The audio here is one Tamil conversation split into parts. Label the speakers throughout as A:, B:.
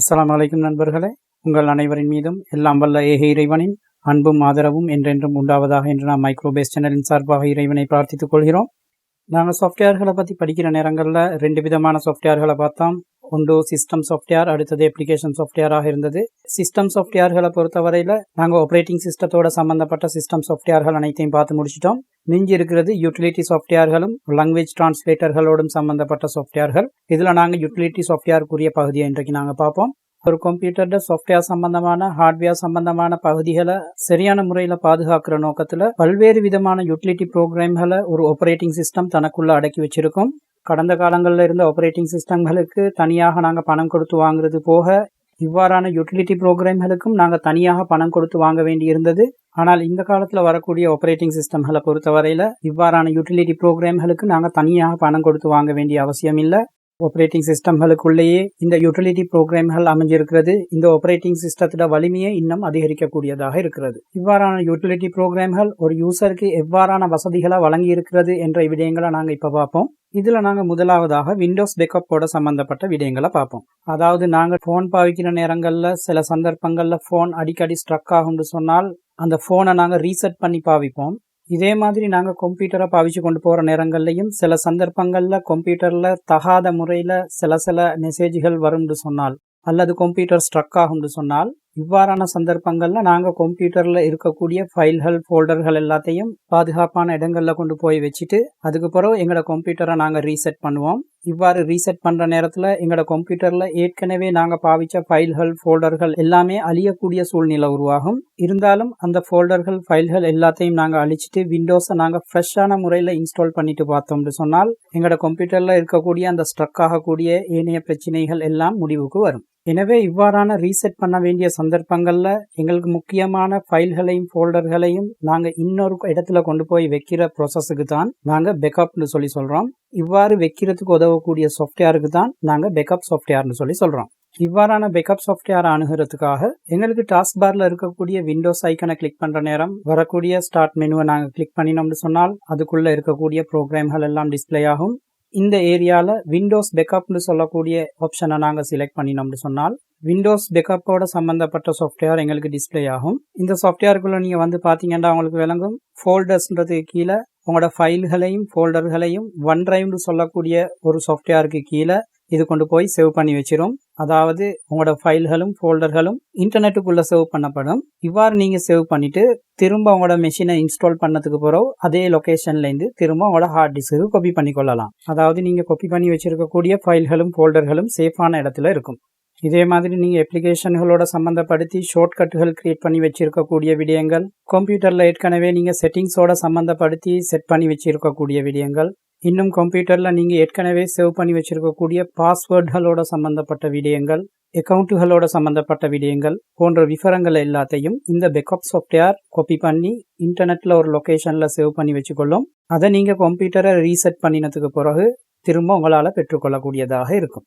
A: அஸ்ஸலாமு அலைக்கும் நண்பர்களே, உங்கள் அனைவரின் மீதும் எல்லாம் வல்ல ஏக இறைவனின் அன்பும் ஆதரவும் என்றென்றும் உண்டாவதாக என்று நாம் மைக்ரோபேஸ் சேனலின் சார்பாக இறைவனை பிரார்த்தித்துக் கொள்கிறோம். நாங்கள் சாஃப்ட்வேர்களை பற்றி படிக்கிற நேரங்களில் 2 விதமான சாஃப்ட்வேர்களை பார்த்தோம். ஒன்று சிஸ்டம் சாஃப்ட்வேர், அடுத்தது அப்ளிகேஷன் சாஃப்ட்வேராக இருந்தது. சிஸ்டம் சாஃப்ட்வேர்களை பொறுத்தவரையில் நாங்கள் ஆப்ரேட்டிங் சிஸ்டத்தோட சம்பந்தப்பட்ட சிஸ்டம் சாஃப்ட்வேர்கள் அனைத்தையும் பார்த்து முடிச்சிட்டோம். மிஞ்சி இருக்கிறது யூட்டிலிட்டி சாஃப்ட்வேர்களும் லாங்குவேஜ் டிரான்ஸ்லேட்டர்களோடும் சம்பந்தப்பட்ட சாஃப்ட்வேர்கள். இதில் நாங்கள் யூட்டிலிட்டி சாஃப்ட்வேருக்குரிய பகுதியை இன்றைக்கு நாங்கள் பார்ப்போம். ஒரு கம்ப்யூட்டரோட சாஃப்ட்வேர் சம்பந்தமான ஹார்ட்வேர் சம்பந்தமான பகுதிகளை சரியான முறையில் பாதுகாக்கிற நோக்கத்தில் பல்வேறு விதமான யூட்டிலிட்டி ப்ரோக்ராம்களை ஒரு ஆப்ரேட்டிங் சிஸ்டம் தனக்குள்ள அடக்கி வச்சிருக்கோம். கடந்த காலங்களில் இருந்த ஆப்ரேட்டிங் சிஸ்டங்களுக்கு தனியாக நாங்கள் பணம் கொடுத்து வாங்குறது போக இவ்வாறான யூட்டிலிட்டி ப்ரோக்ராம்களுக்கும் நாங்கள் தனியாக பணம் கொடுத்து வாங்க வேண்டி இருந்தது. ஆனால் இந்த காலத்தில் வரக்கூடிய ஆப்ரேட்டிங் சிஸ்டம்களை பொறுத்தவரையில் இவ்வாறான யூட்டிலிட்டி ப்ரோக்ராம்களுக்கு நாங்கள் தனியாக பணம் கொடுத்து வாங்க வேண்டிய அவசியம் இல்லை. ஆப்ரேட்டிங் சிஸ்டம்களுக்குள்ளேயே இந்த யூட்டிலிட்டி ப்ரோக்ராம்கள் அமைஞ்சிருக்கிறது. இந்த ஆப்ரேட்டிங் சிஸ்டத்தோட வலிமையை இன்னும் அதிகரிக்கக்கூடியதாக இருக்கிறது. இவ்வாறான யூட்டிலிட்டி ப்ரோக்ராம்கள் ஒரு யூசருக்கு எவ்வாறான வசதிகளை வழங்கி இருக்கிறது என்ற விடயங்களை நாங்கள் இப்போ பார்ப்போம். இதில் நாங்கள் முதலாவதாக விண்டோஸ் பேக்கப்போட சம்பந்தப்பட்ட விடயங்களை பார்ப்போம். அதாவது நாங்கள் ஃபோன் பாவிக்கிற நேரங்களில் சில சந்தர்ப்பங்களில் ஃபோன் அடிக்கடி ஸ்ட்ரக் ஆகும்னு சொன்னால் அந்த ஃபோனை நாங்கள் ரீசெட் பண்ணி பாவிப்போம். இதே மாதிரி நாங்கள் கம்ப்யூட்டரை பாவிச்சு கொண்டு போகிற நேரங்கள்லையும் சில சந்தர்ப்பங்களில் கம்ப்யூட்டரில் தகாத முறையில் சில மெசேஜ்கள் வரும்னு சொன்னால் அல்லது கம்ப்யூட்டர் ஸ்ட்ரக் ஆகும்னு சொன்னால் இவ்வாறான சந்தர்ப்பங்களில் நாங்கள் கம்ப்யூட்டரில் இருக்கக்கூடிய ஃபைல்கள் ஃபோல்டர்கள் எல்லாத்தையும் பாதுகாப்பான இடங்களில் கொண்டு போய் வச்சுட்டு அதுக்கு பிறகு எங்களோட கம்ப்யூட்டரை நாங்கள் ரீசெட் பண்ணுவோம். இவ்வாறு ரீசெட் பண்ணுற நேரத்தில் எங்களோட கம்ப்யூட்டரில் ஏற்கனவே நாங்கள் பாவித்த ஃபைல்கள் ஃபோல்டர்கள் எல்லாமே அழியக்கூடிய சூழ்நிலை உருவாகும். இருந்தாலும் அந்த ஃபோல்டர்கள் ஃபைல்கள் எல்லாத்தையும் நாங்கள் அழிச்சிட்டு விண்டோஸை நாங்கள் ஃப்ரெஷ்ஷான முறையில் இன்ஸ்டால் பண்ணிட்டு பார்த்தோம்னு சொன்னால் எங்களோட கம்ப்யூட்டரில் இருக்கக்கூடிய அந்த ஸ்ட்ரக் ஆகக்கூடிய ஏனைய பிரச்சனைகள் எல்லாம் முடிவுக்கு வரும். எனவே இவ்வாறான ரீசெட் பண்ண வேண்டிய சந்தர்ப்பங்களில் எங்களுக்கு முக்கியமான ஃபைல்களையும் ஃபோல்டர்களையும் நாங்கள் இன்னொரு இடத்துல கொண்டு போய் வைக்கிற ப்ராசஸுக்கு தான் நாங்கள் பேக்கப்னு சொல்லி சொல்கிறோம். இவ்வாறு வைக்கிறதுக்கு உதவக்கூடிய சாஃப்ட்வேருக்கு தான் நாங்கள் பேக்கப் சாஃப்ட்வேர்னு சொல்லி சொல்கிறோம். இவ்வாறான பேக்கப் சாஃப்ட்வேரை அணுகிறதுக்காக எங்களுக்கு டாஸ்க் பாரில் இருக்கக்கூடிய விண்டோஸ் ஐக்கனை கிளிக் பண்ணுற நேரம் வரக்கூடிய ஸ்டார்ட் மெனுவை நாங்கள் கிளிக் பண்ணினோம்னு சொன்னால் அதுக்குள்ளே இருக்கக்கூடிய ப்ரோக்ராம்கள் எல்லாம் டிஸ்பிளே ஆகும். இந்த ஏரியாவில் விண்டோஸ் பேக்கப்னு சொல்லக்கூடிய ஆப்ஷனை நாங்கள் செலக்ட் பண்ணினோம்னு சொன்னால் விண்டோஸ் பேக்கப்போட சம்மந்தப்பட்ட சாஃப்ட்வேர் எங்களுக்கு டிஸ்பிளே ஆகும். இந்த சாஃப்ட்வேருக்குள்ளே நீங்கள் வந்து பார்த்தீங்கன்னா உங்களுக்கு விளங்கும் ஃபோல்டர்ஸ்ன்றதுக்கு கீழே உங்களோட ஃபைல்களையும் ஃபோல்டர்களையும் ஒன் டிரைவ்னு சொல்லக்கூடிய ஒரு சாஃப்ட்வேருக்கு கீழே இது கொண்டு போய் சேவ் பண்ணி வச்சிரும். அதாவது உங்களோட ஃபைல்களும் ஃபோல்டர்களும் இன்டர்நெட்டுக்குள்ளே சேவ் பண்ணப்படும். இவ்வாறு நீங்கள் சேவ் பண்ணிவிட்டு திரும்ப உங்களோட மெஷினை இன்ஸ்டால் பண்ணதுக்கு பிறகு அதே லொக்கேஷன்லேருந்து திரும்ப உங்களோட ஹார்ட் டிஸ்க்கு காப்பி பண்ணி கொள்ளலாம். அதாவது நீங்கள் காப்பி பண்ணி வச்சிருக்கக்கூடிய ஃபைல்களும் ஃபோல்டர்களும் சேஃபான இடத்துல இருக்கும். இதே மாதிரி நீங்கள் அப்ளிகேஷன்களோட சம்மந்தப்படுத்தி ஷார்ட்கட்டுகள் கிரியேட் பண்ணி வச்சிருக்கக்கூடிய விடயங்கள், கம்ப்யூட்டரில் ஏற்கனவே நீங்கள் செட்டிங்ஸோட சம்மந்தப்படுத்தி செட் பண்ணி வச்சிருக்கக்கூடிய விடயங்கள், இன்னும் கம்ப்யூட்டரில் நீங்கள் ஏற்கனவே சேவ் பண்ணி வச்சிருக்கக்கூடிய பாஸ்வேர்டுகளோட சம்மந்தப்பட்ட விடயங்கள், அக்கௌண்ட்டுகளோட சம்மந்தப்பட்ட விடயங்கள் போன்ற விவரங்கள் எல்லாத்தையும் இந்த பேக்கப் சாஃப்ட்வேர் காப்பி பண்ணி இன்டர்நெட்டில் ஒரு லொக்கேஷனில் சேவ் பண்ணி வச்சுக்கொள்ளும். அதை நீங்கள் கம்ப்யூட்டரை ரீசெட் பண்ணினதுக்கு பிறகு திரும்ப உங்களால் பெற்றுக்கொள்ளக்கூடியதாக இருக்கும்.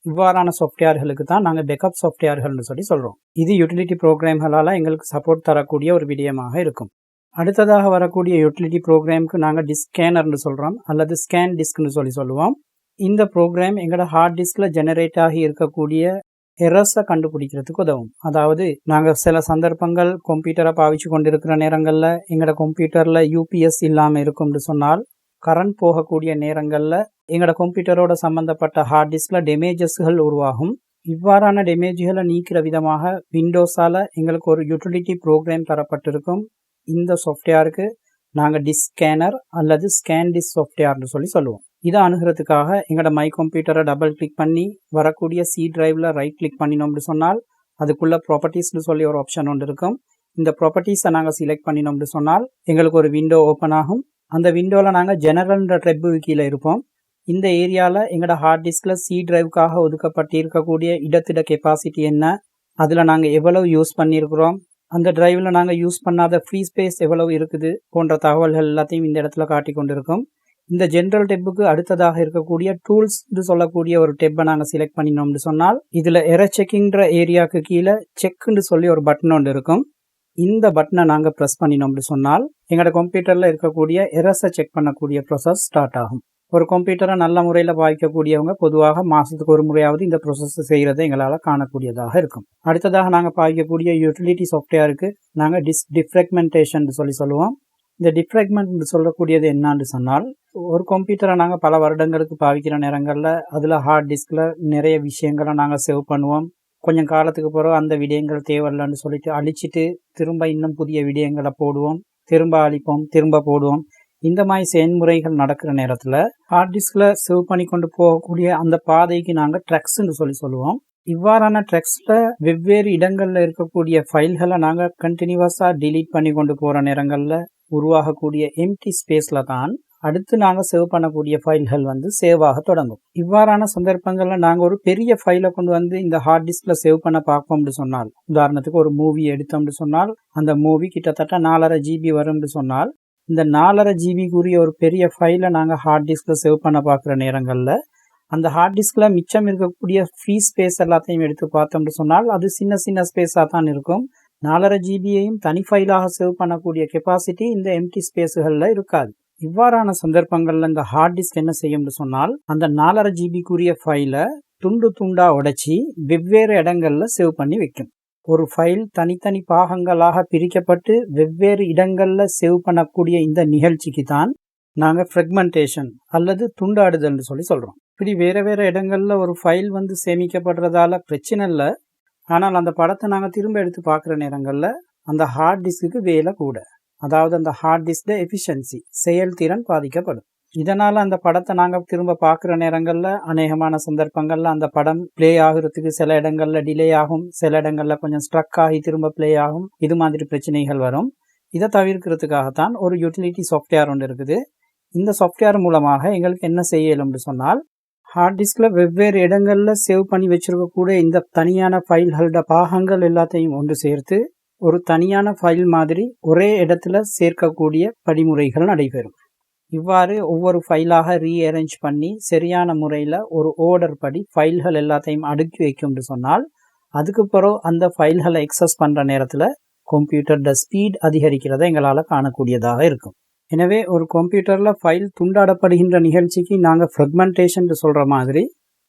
A: இவ்வாறான சாஃப்ட்வேர்களுக்கு தான் நாங்கள் பேக்கப் சாஃப்ட்வேர்கள்னு சொல்லி சொல்கிறோம். இது யூட்டிலிட்டி ப்ரோக்ராம்களால் எங்களுக்கு சப்போர்ட் தரக்கூடிய ஒரு விடயமாக இருக்கும். அடுத்ததாக வரக்கூடிய யூட்டிலிட்டி ப்ரோக்ராமுக்கு நாங்கள் டிஸ்கேனர்னு சொல்கிறோம் அல்லது ஸ்கேன் டிஸ்க்னு சொல்லுவோம். இந்த ப்ரோக்ராம் எங்களோட ஹார்ட் டிஸ்கில் ஜெனரேட் ஆகி இருக்கக்கூடிய எரர்ஸை கண்டுபிடிக்கிறதுக்கு உதவும். அதாவது நாங்கள் சில சந்தர்ப்பங்கள் கம்ப்யூட்டரை பாவிச்சு கொண்டிருக்கிற நேரங்களில் எங்களோட கம்ப்யூட்டரில் யூபிஎஸ் இல்லாமல் இருக்கும்னு சொன்னால் கரண்ட் போகக்கூடிய நேரங்களில் எங்களோட கம்ப்யூட்டரோட சம்மந்தப்பட்ட ஹார்ட் டிஸ்கில் டேமேஜஸ்கள் உருவாகும். இவ்வாறான டேமேஜ்களை நீக்கிற விதமாக விண்டோஸால் எங்களுக்கு ஒரு யூட்டிலிட்டி ப்ரோக்ராம் தரப்பட்டிருக்கும். இந்த சாஃப்ட்வேருக்கு நாங்கள் டிஸ்கேனர் அல்லது ஸ்கேன் டிஸ்க் சாஃப்ட்வேர்னு சொல்லுவோம். இதை அணுகிறதுக்காக எங்களோட மை கம்ப்யூட்டரை டபுள் கிளிக் பண்ணி வரக்கூடிய சி டிரைவில் ரைட் கிளிக் பண்ணினோம்னு சொன்னால் அதுக்குள்ளே ப்ராப்பர்ட்டிஸ்னு சொல்லி ஒரு ஆப்ஷன் ஒன்று இருக்கும். இந்த ப்ராப்பர்ட்டிஸை நாங்கள் செலக்ட் பண்ணினோம்னு சொன்னால் எங்களுக்கு ஒரு விண்டோ ஓப்பன் ஆகும். அந்த விண்டோவில் நாங்கள் ஜெனரல்ன்ற டெப்பு கீழே இருப்போம். இந்த ஏரியாவில் எங்களோட ஹார்ட் டிஸ்கில் சி டிரைவுக்காக ஒதுக்கப்பட்டு இருக்கக்கூடிய இடத்திட கெப்பாசிட்டி என்ன, அதில் நாங்கள் எவ்வளவு யூஸ் பண்ணியிருக்கிறோம், அந்த டிரைவில் நாங்கள் யூஸ் பண்ணாத ஃப்ரீ ஸ்பேஸ் எவ்வளவு இருக்குது போன்ற தகவல்கள் எல்லாத்தையும் இந்த இடத்துல காட்டி கொண்டிருக்கும். இந்த ஜென்ரல் டெப்புக்கு அடுத்ததாக இருக்கக்கூடிய டூல்ஸ்னு சொல்லக்கூடிய ஒரு டெப்பை நாங்கள் செலக்ட் பண்ணினோம்னு சொன்னால் இதில் எரர் செக்கிங்கிற ஏரியாவுக்கு கீழே செக்குன்னு சொல்லி ஒரு பட்டன் ஒன்று இருக்கும். இந்த பட்டனை நாங்கள் ப்ரெஸ் பண்ணினோம்னு சொன்னால் எங்களோட கம்ப்யூட்டரில் இருக்கக்கூடிய எரர்ஸை செக் பண்ணக்கூடிய ப்ராசஸ் ஸ்டார்ட் ஆகும். ஒரு கம்ப்யூட்டரை நல்ல முறையில் பாவிக்கக்கூடியவங்க பொதுவாக மாதத்துக்கு ஒரு முறையாவது இந்த ப்ரொசஸ் செய்கிறதை எங்களால் காணக்கூடியதாக இருக்கும். அடுத்ததாக நாங்கள் பாவிக்கக்கூடிய யூட்டிலிட்டி சாஃப்ட்வேருக்கு நாங்கள் டிஃப்ராக்மெண்டேஷன் சொல்லுவோம். இந்த டிஃப்ராக்மெண்ட் சொல்லக்கூடியது என்னான்னு சொன்னால், ஒரு கம்ப்யூட்டரை நாங்கள் பல வருடங்களுக்கு பாவிக்கிற நேரங்களில் அதில் ஹார்ட் டிஸ்கில் நிறைய விஷயங்களை நாங்கள் சேவ் பண்ணுவோம். கொஞ்சம் காலத்துக்கு பிறகு அந்த விடயங்கள் தேவையில்லைன்னு சொல்லிட்டு அழிச்சிட்டு திரும்ப இன்னும் புதிய விடயங்களை போடுவோம், திரும்ப அழிப்போம், திரும்ப போடுவோம். இந்த மாதிரி செயல்முறைகள் நடக்கிற நேரத்தில் ஹார்ட் டிஸ்கில் சேவ் பண்ணி கொண்டு போகக்கூடிய அந்த பாதைக்கு நாங்கள் ட்ரக்ஸ்ன்னு சொல்லுவோம். இவ்வாறான ட்ரக்ஸில் வெவ்வேறு இடங்களில் இருக்கக்கூடிய ஃபைல்களை நாங்கள் கண்டினியூவஸாக டிலீட் பண்ணி கொண்டு போகிற நேரங்களில் உருவாகக்கூடிய எம்டி ஸ்பேஸில் தான் அடுத்து நாங்கள் சேவ் பண்ணக்கூடிய ஃபைல்கள் சேவ் ஆக தொடங்கும். இவ்வாறான சந்தர்ப்பங்களில் நாங்கள் ஒரு பெரிய ஃபைலை கொண்டு இந்த ஹார்ட் டிஸ்கில் சேவ் பண்ண பார்ப்போம்னு சொன்னால், உதாரணத்துக்கு ஒரு மூவி எடுத்தோம்னு சொன்னால் அந்த மூவி கிட்டத்தட்ட 4.5 GB வரும்னு சொன்னால், இந்த 4.5 GBக்குரிய ஒரு பெரிய ஃபைலை நாங்கள் ஹார்ட் டிஸ்கில் சேவ் பண்ண பார்க்குற நேரங்களில் அந்த ஹார்ட் டிஸ்கில் மிச்சம் இருக்கக்கூடிய ஃப்ரீ ஸ்பேஸ் எல்லாத்தையும் எடுத்து பார்த்தோம்னு சொன்னால் அது சின்ன சின்ன ஸ்பேஸாக தான் இருக்கும். 4.5 GBயையும் தனி ஃபைலாக சேவ் பண்ணக்கூடிய கெப்பாசிட்டி இந்த எம்டி ஸ்பேஸுகளில் இருக்காது. இவ்வாறான சந்தர்ப்பங்களில் இந்த ஹார்ட் டிஸ்க் என்ன செய்யும்னு சொன்னால், அந்த 4.5 GBக்குரிய ஃபைலை துண்டு துண்டாக உடைச்சி வெவ்வேறு இடங்களில் சேவ் பண்ணி வைக்கும். ஒரு ஃபைல் தனித்தனி பாகங்களாக பிரிக்கப்பட்டு வெவ்வேறு இடங்களில் சேவ் பண்ணக்கூடிய இந்த நிகழ்ச்சிக்கு தான் நாங்கள் ஃப்ரெக்மெண்டேஷன் அல்லது துண்டாடுதல்னு சொல்கிறோம். இப்படி வேறு வேறு இடங்களில் ஒரு ஃபைல் சேமிக்கப்படுறதால பிரச்சனை இல்லை. ஆனால் அந்த படத்தை நாங்கள் திரும்ப எடுத்து பார்க்குற நேரங்களில் அந்த ஹார்ட் டிஸ்க்கு வேலை கூட, அதாவது அந்த ஹார்ட் டிஸ்கில் எஃபிஷியன்சி செயல்திறன் பாதிக்கப்படும். இதனால் அந்த படத்தை நாங்கள் திரும்ப பார்க்குற நேரங்களில் அநேகமான சந்தர்ப்பங்களில் அந்த படம் ப்ளே ஆகிறதுக்கு சில இடங்களில் டிலே ஆகும், சில இடங்களில் கொஞ்சம் ஸ்ட்ரக் ஆகி திரும்ப ப்ளே ஆகும். இது மாதிரி பிரச்சனைகள் வரும். இதை தவிர்க்கிறதுக்காகத்தான் ஒரு யூட்டிலிட்டி சாஃப்ட்வேர் ஒன்று இருக்குது. இந்த சாஃப்ட்வேர் மூலமாக எங்களுக்கு என்ன செய்யலும்னு சொன்னால், ஹார்ட் டிஸ்கில் வெவ்வேறு இடங்களில் சேவ் பண்ணி வச்சுருக்கக்கூடிய இந்த தனியான ஃபைல்களோட பாகங்கள் எல்லாத்தையும் ஒன்று சேர்த்து ஒரு தனியான ஃபைல் மாதிரி ஒரே இடத்துல சேர்க்கக்கூடிய படிமுறைகள் நடைபெறும். இவ்வாறு ஒவ்வொரு ஃபைலாக ரீஅரேஞ்ச் பண்ணி சரியான முறையில் ஒரு ஆர்டர் படி ஃபைல்கள் எல்லாத்தையும் அடுக்கி வைக்கும்னு சொன்னால், அதுக்கு பிறகு அந்த ஃபைல்களை எக்ஸஸ் பண்ணுற நேரத்தில் கம்ப்யூட்டரோட ஸ்பீட் அதிகரிக்கிறதை எங்களால் காணக்கூடியதாக இருக்கும். எனவே ஒரு கம்ப்யூட்டரில் ஃபைல் துண்டாடப்படுகின்ற நிகழ்ச்சிக்கு நாங்கள் ஃப்ரெக்மெண்டேஷன் சொல்கிற மாதிரி,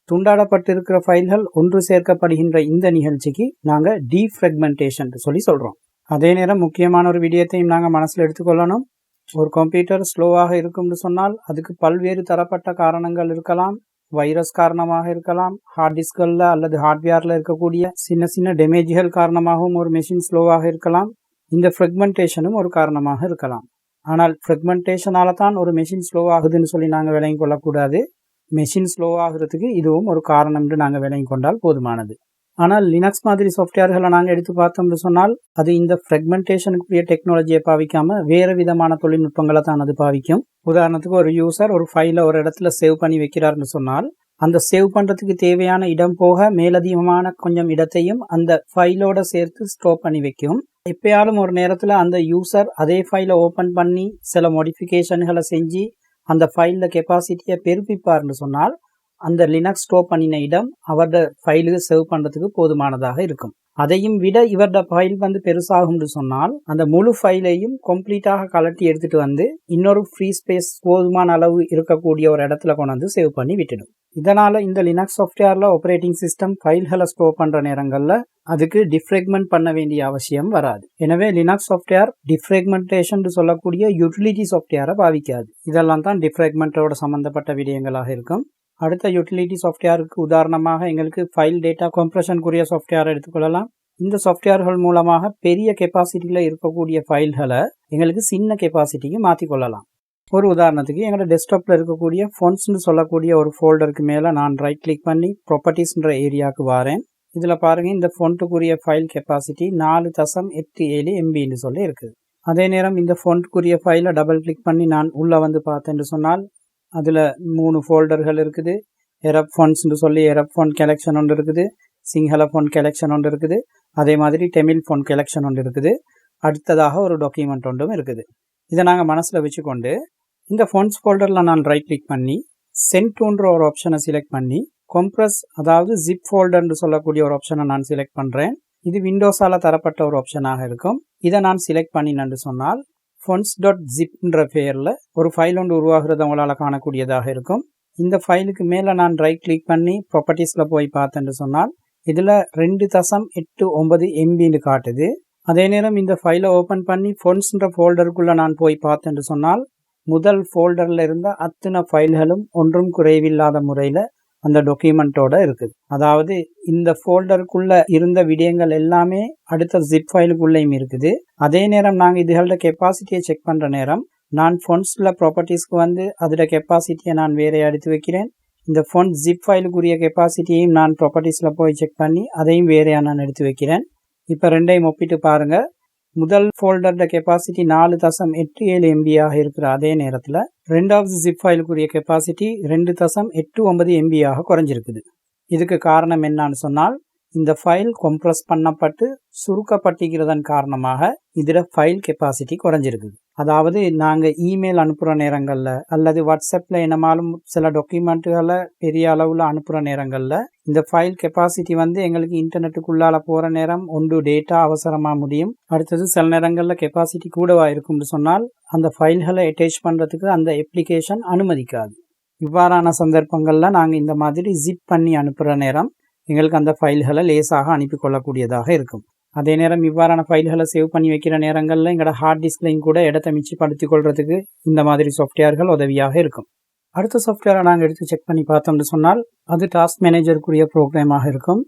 A: துண்டாடப்பட்டிருக்கிற ஃபைல்கள் ஒன்று சேர்க்கப்படுகின்ற இந்த நிகழ்ச்சிக்கு நாங்கள் டீஃப்ரெக்மெண்டேஷன் சொல்கிறோம். அதே நேரம் முக்கியமான ஒரு விடயத்தையும் நாங்கள் மனசில் எடுத்துக்கொள்ளணும். ஒரு கம்ப்யூட்டர் ஸ்லோவாக இருக்கும்னு சொன்னால் அதுக்கு பல்வேறு தரப்பட்ட காரணங்கள் இருக்கலாம். வைரஸ் காரணமாக இருக்கலாம், ஹார்ட் டிஸ்கில் அல்லது ஹார்ட்வேரில் இருக்கக்கூடிய சின்ன சின்ன டேமேஜ்கள் காரணமாகவும் ஒரு மெஷின் ஸ்லோவாக இருக்கலாம். இந்த ஃப்ரெக்மெண்டேஷனும் ஒரு காரணமாக இருக்கலாம். ஆனால் ஃப்ரெக்மெண்டேஷனால தான் ஒரு மெஷின் ஸ்லோ ஆகுதுன்னு சொல்லி நாங்கள் விளங்கி கொள்ளக்கூடாது. மெஷின் ஸ்லோ ஆகிறதுக்கு இதுவும் ஒரு காரணம் என்று நாங்கள் விளங்கி கொண்டால் போதுமானது. ஆனால் லினக்ஸ் மாதிரி சாஃப்ட்வேர்களை நாங்கள் எடுத்து பார்த்தோம்னு சொன்னால் அது இந்த ஃப்ரெக்மெண்டேஷனுக்குரிய டெக்னாலஜியை பாவிக்காமல் வேறு விதமான தொழில்நுட்பங்களை தான் அது பாவிக்கும். உதாரணத்துக்கு ஒரு யூசர் ஒரு ஃபைலை ஒரு இடத்துல சேவ் பண்ணி வைக்கிறாருன்னு சொன்னால், அந்த சேவ் பண்ணுறதுக்கு தேவையான இடம் போக மேலதிகமான கொஞ்சம் இடத்தையும் அந்த ஃபைலோட சேர்த்து ஸ்டோர் பண்ணி வைக்கும். எப்பயாலும் ஒரு நேரத்தில் அந்த யூசர் அதே ஃபைலை ஓப்பன் பண்ணி சில மாடிஃபிகேஷன்களை செஞ்சு அந்த ஃபைலில் கெப்பாசிட்டியை பெருப்பிப்பார்னு சொன்னால் அந்த லினக்ஸ் ஸ்டோர் பண்ணின இடம் அவரோட ஃபைலுக்கு சேவ் பண்ணுறதுக்கு போதுமானதாக இருக்கும். அதையும் விட இவரோட ஃபைல் பெருசாகும்னு சொன்னால் அந்த முழு ஃபைலையும் கம்ப்ளீட்டாக கலட்டி எடுத்துகிட்டு இன்னொரு ஃப்ரீ ஸ்பேஸ் போதுமான அளவு இருக்கக்கூடிய ஒரு இடத்துல கொண்டு சேவ் பண்ணி விட்டுடும். இதனால் இந்த லினக்ஸ் சாஃப்ட்வேரில் ஆப்ரேட்டிங் சிஸ்டம் ஃபைல்களை ஸ்டோர் பண்ணுற நேரங்களில் அதுக்கு டிஃப்ரெக்மெண்ட் பண்ண வேண்டிய அவசியம் வராது. எனவே லினக்ஸ் சாஃப்ட்வேர் டிஃப்ரெக்மெண்டேஷன் சொல்லக்கூடிய யூட்டிலிட்டி சாஃப்ட்வேரை பாவிக்காது. இதெல்லாம் தான் டிஃப்ரெக்மெண்ட்டோட சம்மந்தப்பட்ட விடயங்களாக இருக்கும். அடுத்த யூட்டிலிட்டி சாஃப்ட்வேருக்கு உதாரணமாக எங்களுக்கு ஃபைல் டேட்டா கம்ப்ரெஷனுக்குரிய சாஃப்ட்வேரை எடுத்துக்கொள்ளலாம். இந்த சாஃப்ட்வேர்கள் மூலமாக பெரிய கெப்பாசிட்டியில் இருக்கக்கூடிய ஃபைல்களை எங்களுக்கு சின்ன கெப்பாசிட்டிக்கு மாற்றிக்கொள்ளலாம். ஒரு உதாரணத்துக்கு எங்களோட டெஸ்க்டாப்பில் இருக்கக்கூடிய ஃபோன்ஸ்னு சொல்லக்கூடிய ஒரு ஃபோல்டருக்கு மேலே நான் ரைட் கிளிக் பண்ணி ப்ராப்பர்ட்டிஸ்ன்ற ஏரியாவுக்கு வரேன். இதில் பாருங்கள், இந்த ஃபோன்ட்டுக்குரிய ஃபைல் கெப்பாசிட்டி 4.87 MBன்னு சொல்லி இருக்குது. அதே நேரம் இந்த ஃபோன்ட்டுக்குரிய ஃபைலை டபுள் கிளிக் பண்ணி நான் உள்ளே பார்த்தேன்னு சொன்னால் அதில் 3 ஃபோல்டர்கள் இருக்குது. எரப் ஃபோன்ஸ்னு சொல்லி எரப் ஃபோன் கலெக்ஷன் ஒன்று இருக்குது, சிங்கள ஃபோன் கலெக்ஷன் ஒன்று இருக்குது, அதே மாதிரி தமிழ் ஃபோன் கலெக்ஷன் ஒன்று இருக்குது. அடுத்ததாக ஒரு டாக்குமெண்ட் ஒன்றும் இருக்குது. இதை நாங்கள் மனசில் வச்சுக்கொண்டு இந்த ஃபோன்ஸ் ஃபோல்டரில் நான் ரைட் கிளிக் பண்ணி சென்ட்ன்ற ஒரு ஆப்ஷனை செலக்ட் பண்ணி கம்ப்ரஸ், அதாவது ஜிப் ஃபோல்டர்னு சொல்லக்கூடிய ஒரு ஆப்ஷனை நான் செலக்ட் பண்ணுறேன். இது விண்டோஸால் தரப்பட்ட ஒரு ஆப்ஷனாக இருக்கும். இதை நான் செலக்ட் பண்ணினு சொன்னால் fonts.zipன்ற பெயரில் ஒரு ஃபைல் ஒன்று உருவாகிறத உங்களால் காணக்கூடியதாக இருக்கும். இந்த ஃபைலுக்கு மேலே நான் ரைட் கிளிக் பண்ணி ப்ராப்பர்ட்டிஸில் போய் பார்த்தேன்னு சொன்னால் இதில் 2.89 MBன்னு காட்டுது. அதே நேரம் இந்த ஃபைலை ஓப்பன் பண்ணி ஃபொன்ட்ஸ்ன்ற ஃபோல்டருக்குள்ளே நான் போய் பார்த்தேன்னு சொன்னால் முதல் ஃபோல்டரில் இருந்த அத்தனை ஃபைல்களும் ஒன்றும் குறைவில்லாத முறையில் அந்த டாக்குமெண்ட்டோட இருக்குது. அதாவது இந்த ஃபோல்டருக்குள்ளே இருந்த விடயங்கள் எல்லாமே அடுத்த ஜிப் ஃபைலுக்குள்ளேயும் இருக்குது. அதே நேரம் நாங்கள் இதுகளோட கெப்பாசிட்டியை செக் பண்ணுற நேரம் நான் ஃபொன்ட்ஸில் ப்ராப்பர்ட்டிஸ்க்கு வந்து அதோட கெப்பாசிட்டியை நான் வேற எடுத்து வைக்கிறேன். இந்த ஃபொன்ட் ஜிப் ஃபைலுக்குரிய கெப்பாசிட்டியையும் நான் ப்ராப்பர்ட்டிஸில் போய் செக் பண்ணி அதையும் வேறையாக நான் எடுத்து வைக்கிறேன். இப்போ ரெண்டையும் ஒப்பிட்டு பாருங்கள். முதல் ஃபோல்டரோட கெப்பாசிட்டி 4.87 MBயாக இருக்கிற அதே நேரத்தில் ரெண்டாவது ஜிப் ஃபைலுக்குரிய கெப்பாசிட்டி 2.89 MBயாக குறைஞ்சிருக்குது. இதுக்கு காரணம் என்னன்னு சொன்னால் இந்த ஃபைல் கம்ப்ரஸ் பண்ணப்பட்டு சுருக்கப்பட்டிருக்கிறதன் காரணமாக இதில் ஃபைல் கெப்பாசிட்டி குறைஞ்சிருக்குது. அதாவது நாங்கள் இமெயில் அனுப்புகிற நேரங்களில் அல்லது வாட்ஸ்அப்பில் என்னமாலும் சில டாக்குமெண்ட்டுகளை பெரிய அளவில் அனுப்புகிற நேரங்களில் இந்த ஃபைல் கெப்பாசிட்டி வந்து எங்களுக்கு இன்டர்நெட்டுக்குள்ளால் போகிற நேரம் ஒன்று டேட்டா அவசரமாக முடியும். அடுத்தது சில நேரங்களில் கெப்பாசிட்டி கூடவா இருக்கும்னு சொன்னால் அந்த ஃபைல்களை அட்டாச் பண்ணுறதுக்கு அந்த அப்ளிகேஷன் அனுமதிக்காது. இவ்வாறான சந்தர்ப்பங்களில் நாங்கள் இந்த மாதிரி ஜிப் பண்ணி அனுப்புகிற நேரம் எங்களுக்கு அந்த ஃபைல்களை லேசாக அனுப்பி கொள்ளக்கூடியதாக இருக்கும். அதே நேரம் இவ்வாறான ஃபைல்களை சேவ் பண்ணி வைக்கிற நேரங்களில் எங்களோட ஹார்ட் டிஸ்க்லையும் கூட இடத்தை மிச்சப்படுத்திக் கொள்றதுக்கு இந்த மாதிரி சாஃப்ட்வேர்கள் உதவியாக இருக்கும். அடுத்த சாஃப்ட்வேரை நாங்கள் எடுத்து செக் பண்ணி பார்த்தோம்னு சொன்னால் அது டாஸ்க் மேனேஜருக்குரிய ப்ரோக்ராமாக இருக்கும்.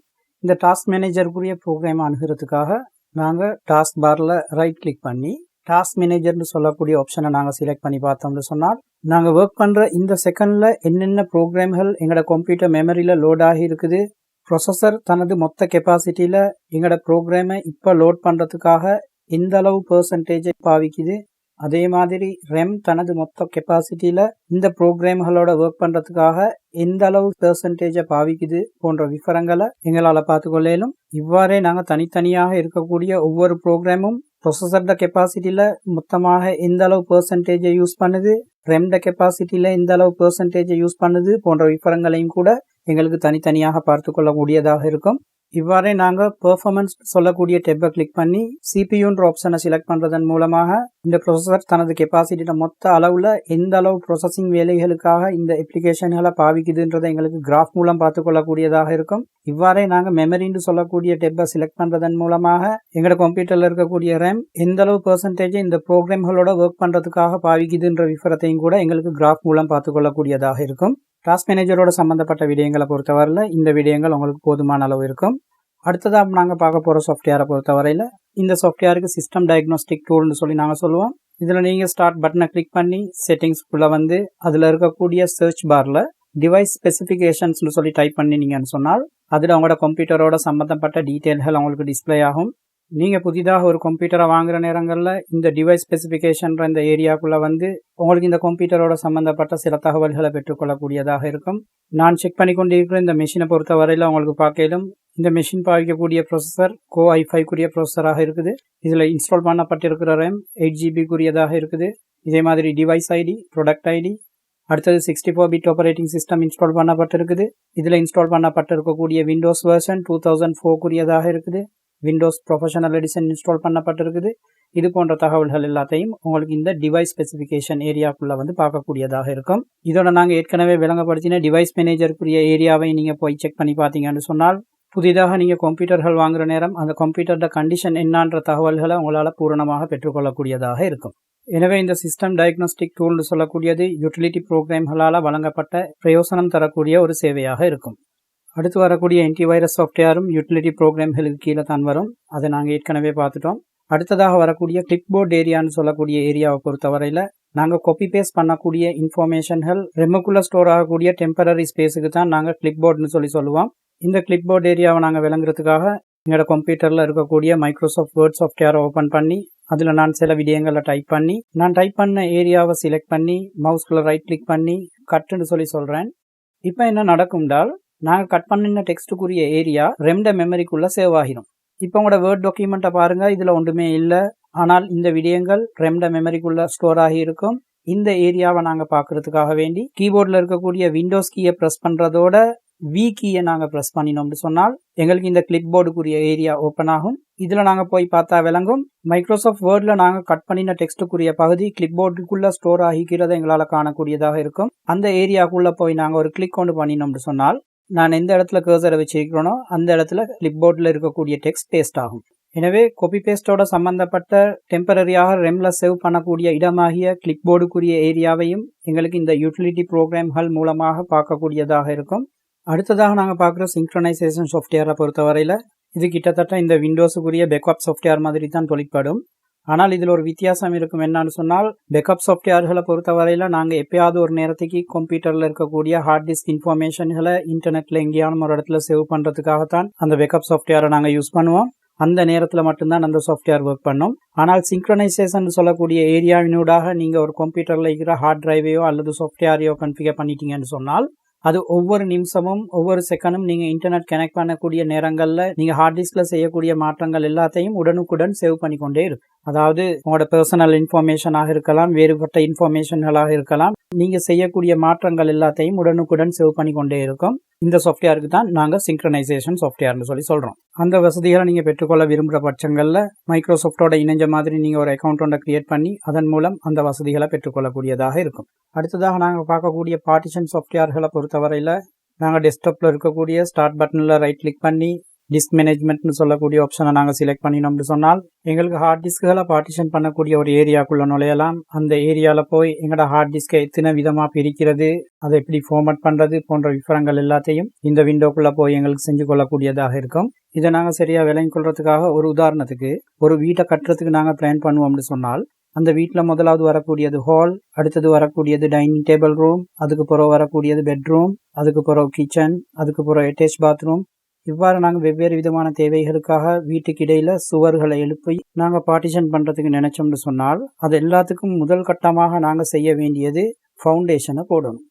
A: இந்த டாஸ்க் மேனேஜருக்குரிய ப்ரோக்ராம் அணுகிறதுக்காக நாங்கள் டாஸ்க் பாரில் ரைட் கிளிக் பண்ணி டாஸ்க் மேனேஜர்னு சொல்லக்கூடிய ஆப்ஷனை நாங்கள் செலக்ட் பண்ணி பார்த்தோம்னு சொன்னால் நாங்கள் ஒர்க் பண்ணுற இந்த செகண்டில் என்னென்ன ப்ரோக்ராம்கள் எங்களோட கம்ப்யூட்டர் மெமரியில் லோட் ஆகி இருக்குது, ப்ரொசஸர் தனது மொத்த கெப்பாசிட்டியில் எங்களோட ப்ரோக்ராமை இப்போ லோட் பண்ணுறதுக்காக எந்த அளவு பெர்சன்டேஜை பாவிக்குது, அதே மாதிரி ரெம் தனது மொத்த கெப்பாசிட்டியில் இந்த ப்ரோக்ராம்களோட ஒர்க் பண்ணுறதுக்காக எந்த அளவு பெர்சன்டேஜை பாவிக்குது போன்ற விவரங்களை எங்களால் பார்த்துக்கொள்ளும். இவ்வாறே நாங்கள் தனித்தனியாக இருக்கக்கூடிய ஒவ்வொரு ப்ரோக்ராமும் ப்ரொசஸரோட கெப்பாசிட்டியில் மொத்தமாக எந்த அளவு பெர்சன்டேஜை யூஸ் பண்ணுது, ரெம்ட கெப்பாசிட்டியில் எந்த அளவு பெர்சன்டேஜை யூஸ் பண்ணுது போன்ற விவரங்களையும் கூட எங்களுக்கு தனித்தனியாக பார்த்து கொள்ளக்கூடியதாக இருக்கும். இவ்வாறே நாங்கள் பெர்ஃபார்மன்ஸ் சொல்லக்கூடிய டெப்பை கிளிக் பண்ணி சிபியூன்ற ஆப்ஷனை செலக்ட் பண்ணுறதன் மூலமாக இந்த ப்ரொசஸர் தனது கெப்பாசிட்டியோட மொத்த அளவில் எந்த அளவு ப்ரொசஸிங் வேலைகளுக்காக இந்த அப்ளிகேஷன்களை பாவிக்குதுன்றதை எங்களுக்கு கிராஃப் மூலம் பார்த்து கொள்ளக்கூடியதாக இருக்கும். இவ்வாறே நாங்கள் மெமரின்னு சொல்லக்கூடிய டெப்பை செலக்ட் பண்ணுறதன் மூலமாக எங்களோட கம்ப்யூட்டரில் இருக்கக்கூடிய ரேம் எந்த அளவு பெர்சன்டேஜ் இந்த ப்ரோக்ராம்களோட ஒர்க் பண்ணுறதுக்காக பாவிக்குதுன்ற விவரத்தையும் கூட எங்களுக்கு கிராஃப் மூலம் பார்த்து கொள்ளக்கூடியதாக இருக்கும். டாஸ்க் மேனேஜரோட சம்மந்தப்பட்ட விடயங்களை பொறுத்தவரையில் இந்த விடயங்கள் உங்களுக்கு போதுமான அளவு இருக்கும். அடுத்ததாக நாங்கள் பார்க்க போகிற சாஃப்ட்வேரை பொறுத்தவரையில் இந்த சாஃப்ட்வேருக்கு சிஸ்டம் டயக்னோஸ்டிக் டூல்னு சொல்லி நாங்கள் சொல்லுவோம். இதில் நீங்கள் ஸ்டார்ட் பட்டனை கிளிக் பண்ணி செட்டிங்ஸ்குள்ளே வந்து அதில் இருக்கக்கூடிய சர்ச் பாரில் டிவைஸ் ஸ்பெசிஃபிகேஷன்ஸ்னு சொல்லி டைப் பண்ணினீங்கன்னு சொன்னால் அதில் உங்களோட கம்ப்யூட்டரோட சம்மந்தப்பட்ட டீட்டெயில்கள் உங்களுக்கு டிஸ்பிளே ஆகும். நீங்கள் புதிதாக ஒரு கம்ப்யூட்டரை வாங்குகிற நேரங்களில் இந்த டிவைஸ் ஸ்பெசிஃபிகேஷன்ற இந்த ஏரியாக்குள்ளே வந்து உங்களுக்கு இந்த கம்ப்யூட்டரோட சம்மந்தப்பட்ட சில தகவல்களை பெற்றுக்கொள்ளக்கூடியதாக இருக்கும். நான் செக் பண்ணி கொண்டிருக்கிற இந்த மெஷினை பொறுத்த வரையில் உங்களுக்கு பார்க்கலும் இந்த மெஷின் பாவிக்கக்கூடிய ப்ரொசஸர் Core i5 ப்ரொசஸராக இருக்குது. இதில் இன்ஸ்டால் பண்ணப்பட்டிருக்கிற ரேம் 8GB இருக்குது. இதே மாதிரி டிவைஸ் ஐடி, ப்ராடக்ட் ஐடி, அடுத்தது 64-bit ஆப்பரேட்டிங் சிஸ்டம் இன்ஸ்டால் பண்ணப்பட்டிருக்குது. இதில் இன்ஸ்டால் பண்ணப்பட்டிருக்கக்கூடிய விண்டோஸ் வெர்ஷன் 2004 இருக்குது. விண்டோஸ் ப்ரொஃபஷனல் எடிஷன் இன்ஸ்டால் பண்ணப்பட்டிருக்குது. இது போன்ற தகவல்கள் எல்லாத்தையும் உங்களுக்கு இந்த டிவைஸ் ஸ்பெசிஃபிகேஷன் ஏரியாக்குள்ளே வந்து பார்க்கக்கூடியதாக இருக்கும். இதோட நாங்கள் ஏற்கனவே விளங்கப்படுத்தின டிவைஸ் மேனேஜருக்குரிய ஏரியாவை நீங்கள் போய் செக் பண்ணி பார்த்தீங்கன்னு சொன்னால் புதிதாக நீங்கள் கம்ப்யூட்டர்கள் வாங்குகிற நேரம் அந்த கம்ப்யூட்டரோட கண்டிஷன் என்னான்ற தகவல்களை உங்களால் பூரணமாக பெற்றுக்கொள்ளக்கூடியதாக இருக்கும். எனவே இந்த சிஸ்டம் டயக்னோஸ்டிக் டூல்னு சொல்லக்கூடியது யூட்டிலிட்டி ப்ரோக்ராம்களால் வழங்கப்பட்ட பிரயோசனம் தரக்கூடிய ஒரு சேவையாக இருக்கும். அடுத்து வரக்கூடிய ஆன்டிவைரஸ் சாஃப்ட்வேரும் யூட்டிலிட்டி ப்ரோக்ராம்களுக்கு கீழே தான் வரும். அதை நாங்கள் ஏற்கனவே பார்த்துட்டோம். அடுத்ததாக வரக்கூடிய கிளிப்போர்ட் ஏரியான்னு சொல்லக்கூடிய ஏரியாவை பொறுத்தவரையில் நாங்கள் காப்பி பேஸ்ட் பண்ணக்கூடிய இன்ஃபர்மேஷன்கள் ரெம்முக்குள்ளே ஸ்டோர் ஆகக்கூடிய டெம்பரரி ஸ்பேஸுக்கு தான் நாங்கள் கிளிப்போர்ட்னு சொல்லுவோம். இந்த கிளிப்போர்ட் ஏரியாவை நாங்கள் விளங்குறதுக்காக எங்களோட கம்ப்யூட்டரில் இருக்கக்கூடிய மைக்ரோசாஃப்ட் வேர்ட் சாஃப்ட்வேரை ஓப்பன் பண்ணி அதில் நான் சில விடயங்களை டைப் பண்ண ஏரியாவை செலக்ட் பண்ணி மவுஸ்குள்ளே ரைட் கிளிக் பண்ணி கட்டுன்னு சொல்கிறேன். இப்போ என்ன நடக்கும்டால் நாங்கள் கட் பண்ணின டெக்ஸ்ட்டுக்குரிய ஏரியா ரெம்ட மெமரிக்குள்ளே சேவ் ஆகிடும். இப்போ உங்களோட வேர்ட் டாக்குமெண்ட்டை பாருங்கள், இதில் ஒன்றுமே இல்லை. ஆனால் இந்த விடயங்கள் ரெம்ட மெமரிக்குள்ளே ஸ்டோர் ஆகி இருக்கும். இந்த ஏரியாவை நாங்கள் பார்க்குறதுக்காக வேண்டி கீபோர்டில் இருக்கக்கூடிய விண்டோஸ் கீயை ப்ரெஸ் பண்ணுறதோட வி கீயை நாங்கள் ப்ரெஸ் பண்ணினோம்னு சொன்னால் எங்களுக்கு இந்த கிளிப் போர்டுக்குரிய ஏரியா ஓப்பன் ஆகும். இதில் நாங்கள் போய் பார்த்தா விளங்கும். மைக்ரோசாஃப்ட் வேர்டில் நாங்கள் கட் பண்ணின டெக்ஸ்ட்டுக்குரிய பகுதி கிளிப் போர்டுக்குள்ளே ஸ்டோர் ஆகிக்கிறத எங்களால் காணக்கூடியதாக இருக்கும். அந்த ஏரியாக்குள்ளே போய் நாங்கள் ஒரு கிளிக் கொண்டு பண்ணினோம்னு சொன்னால் நான் எந்த இடத்துல கர்சரை வச்சிருக்கிறோனோ அந்த இடத்துல கிளிப் போர்டில் இருக்கக்கூடிய டெக்ஸ்ட் பேஸ்ட் ஆகும். எனவே காப்பி பேஸ்டோட சம்பந்தப்பட்ட டெம்பரரியாக ரெம்ல சேவ் பண்ணக்கூடிய இடமாகிய கிளிப் போர்டுக்குரிய ஏரியாவையும் எங்களுக்கு இந்த யூட்டிலிட்டி ப்ரோக்ராம்கள் மூலமாக பார்க்கக்கூடியதாக இருக்கும். அடுத்ததாக நாங்கள் பார்க்குற சிங்க்ரனைசேஷன் சாஃப்ட்வேரை பொறுத்தவரையில் இது கிட்டத்தட்ட இந்த விண்டோஸுக்குரிய பேக்கப் சாஃப்ட்வேர் மாதிரி தான் தொழிற்படும். ஆனால் இதில் ஒரு வித்தியாசம் இருக்கும். என்னன்னு சொன்னால் பேக்கப் சாஃப்ட்வேர்களை பொறுத்தவரையில் நாங்கள் எப்பயாவது ஒரு நேரத்துக்கு கம்ப்யூட்டரில் இருக்கக்கூடிய ஹார்ட் டிஸ்க் இன்ஃபர்மேஷன்களை இன்டர்நெட்டில் எங்கேயான ஒரு இடத்துல சேவ் பண்ணுறதுக்காகத்தான் அந்த பேக்கப் சாஃப்ட்வேரை நாங்கள் யூஸ் பண்ணுவோம். அந்த நேரத்தில் மட்டும்தான் அந்த சாஃப்ட்வேர் ஒர்க் பண்ணும். ஆனால் சிங்க்ரனைசேஷன் சொல்லக்கூடிய ஏரியாவினூடாக நீங்கள் ஒரு கம்ப்யூட்டரில் இருக்கிற ஹார்ட் டிரைவையோ அல்லது சாஃப்ட்வேரையோ கன்ஃபிகர் பண்ணிட்டீங்கன்னு சொன்னால் அது ஒவ்வொரு நிமிஷமும் ஒவ்வொரு செகண்டும் நீங்கள் இன்டர்நெட் கனெக்ட் பண்ணக்கூடிய நேரங்களில் நீங்கள் ஹார்ட் டிஸ்கில் செய்யக்கூடிய மாற்றங்கள் எல்லாத்தையும் உடனுக்குடன் சேவ் பண்ணிக்கொண்டே இருக்கும். அதாவது உங்களோட பர்சனல் இன்ஃபர்மேஷனாக இருக்கலாம், வேறுபட்ட இன்ஃபர்மேஷன்களாக இருக்கலாம், நீங்கள் செய்யக்கூடிய மாற்றங்கள் எல்லாத்தையும் உடனுக்குடன் சேவ் பண்ணிக்கொண்டே இருக்கும். இந்த சாஃப்ட்வேருக்கு தான் நாங்கள் சிங்க்ரனைசேஷன் சாஃப்ட்வேர்னு சொல்கிறோம். அந்த வசதிகளை நீங்கள் பெற்றுக்கொள்ள விரும்புகிற பட்சங்களில் மைக்ரோசாஃப்டோட இணைஞ்ச மாதிரி நீங்கள் ஒரு அக்கௌண்ட் ஒன்றை கிரியேட் பண்ணி அதன் மூலம் அந்த வசதிகளை பெற்றுக்கொள்ளக்கூடியதாக இருக்கும். அடுத்ததாக நாங்கள் பார்க்கக்கூடிய பார்ட்டிஷன் சாஃப்ட்வேர்களை பொறுத்தவரையில் நாங்கள் டெஸ்க்டாப்பில் இருக்கக்கூடிய ஸ்டார்ட் பட்டனில் ரைட் கிளிக் பண்ணி டிஸ்க் மேனேஜ்மெண்ட்னு சொல்லக்கூடிய ஆப்ஷனை நாங்கள் செலக்ட் பண்ணினோம்னு சொன்னால் எங்களுக்கு ஹார்ட் டிஸ்க்குகளை பார்ட்டிஷன் பண்ணக்கூடிய ஒரு ஏரியாக்குள்ளே நுழையலாம். அந்த ஏரியாவில் போய் எங்களோட ஹார்ட் டிஸ்கை எத்தனை விதமாக பிரிக்கிறது, அதை எப்படி ஃபார்மேட் பண்ணுறது போன்ற விவரங்கள் எல்லாத்தையும் இந்த விண்டோக்குள்ளே போய் எங்களுக்கு செஞ்சு கொள்ளக்கூடியதாக இருக்கும். இதை நாங்கள் சரியாக விளங்கி கொள்றதுக்காக ஒரு உதாரணத்துக்கு ஒரு வீட்டை கட்டுறதுக்கு நாங்கள் பிளான் பண்ணுவோம்னு சொன்னால் அந்த வீட்டில் முதலாவது வரக்கூடியது ஹால், அடுத்தது வரக்கூடியது டைனிங் டேபிள் ரூம், அதுக்கு பிறகு வரக்கூடியது பெட்ரூம், அதுக்கு பிறகு கிச்சன், அதுக்கு பிறகு அட்டாச் பாத்ரூம். இவ்வாறு நாங்கள் வெவ்வேறு விதமான தேவைகளுக்காக வீட்டுக்கு இடையில் சுவர்களை எழுப்பி நாங்கள் பார்ட்டிஷன் பண்ணுறதுக்கு நினைச்சோம்னு சொன்னால் அது எல்லாத்துக்கும் முதல் கட்டமாக நாங்கள் செய்ய வேண்டியது ஃபவுண்டேஷனை போடணும்.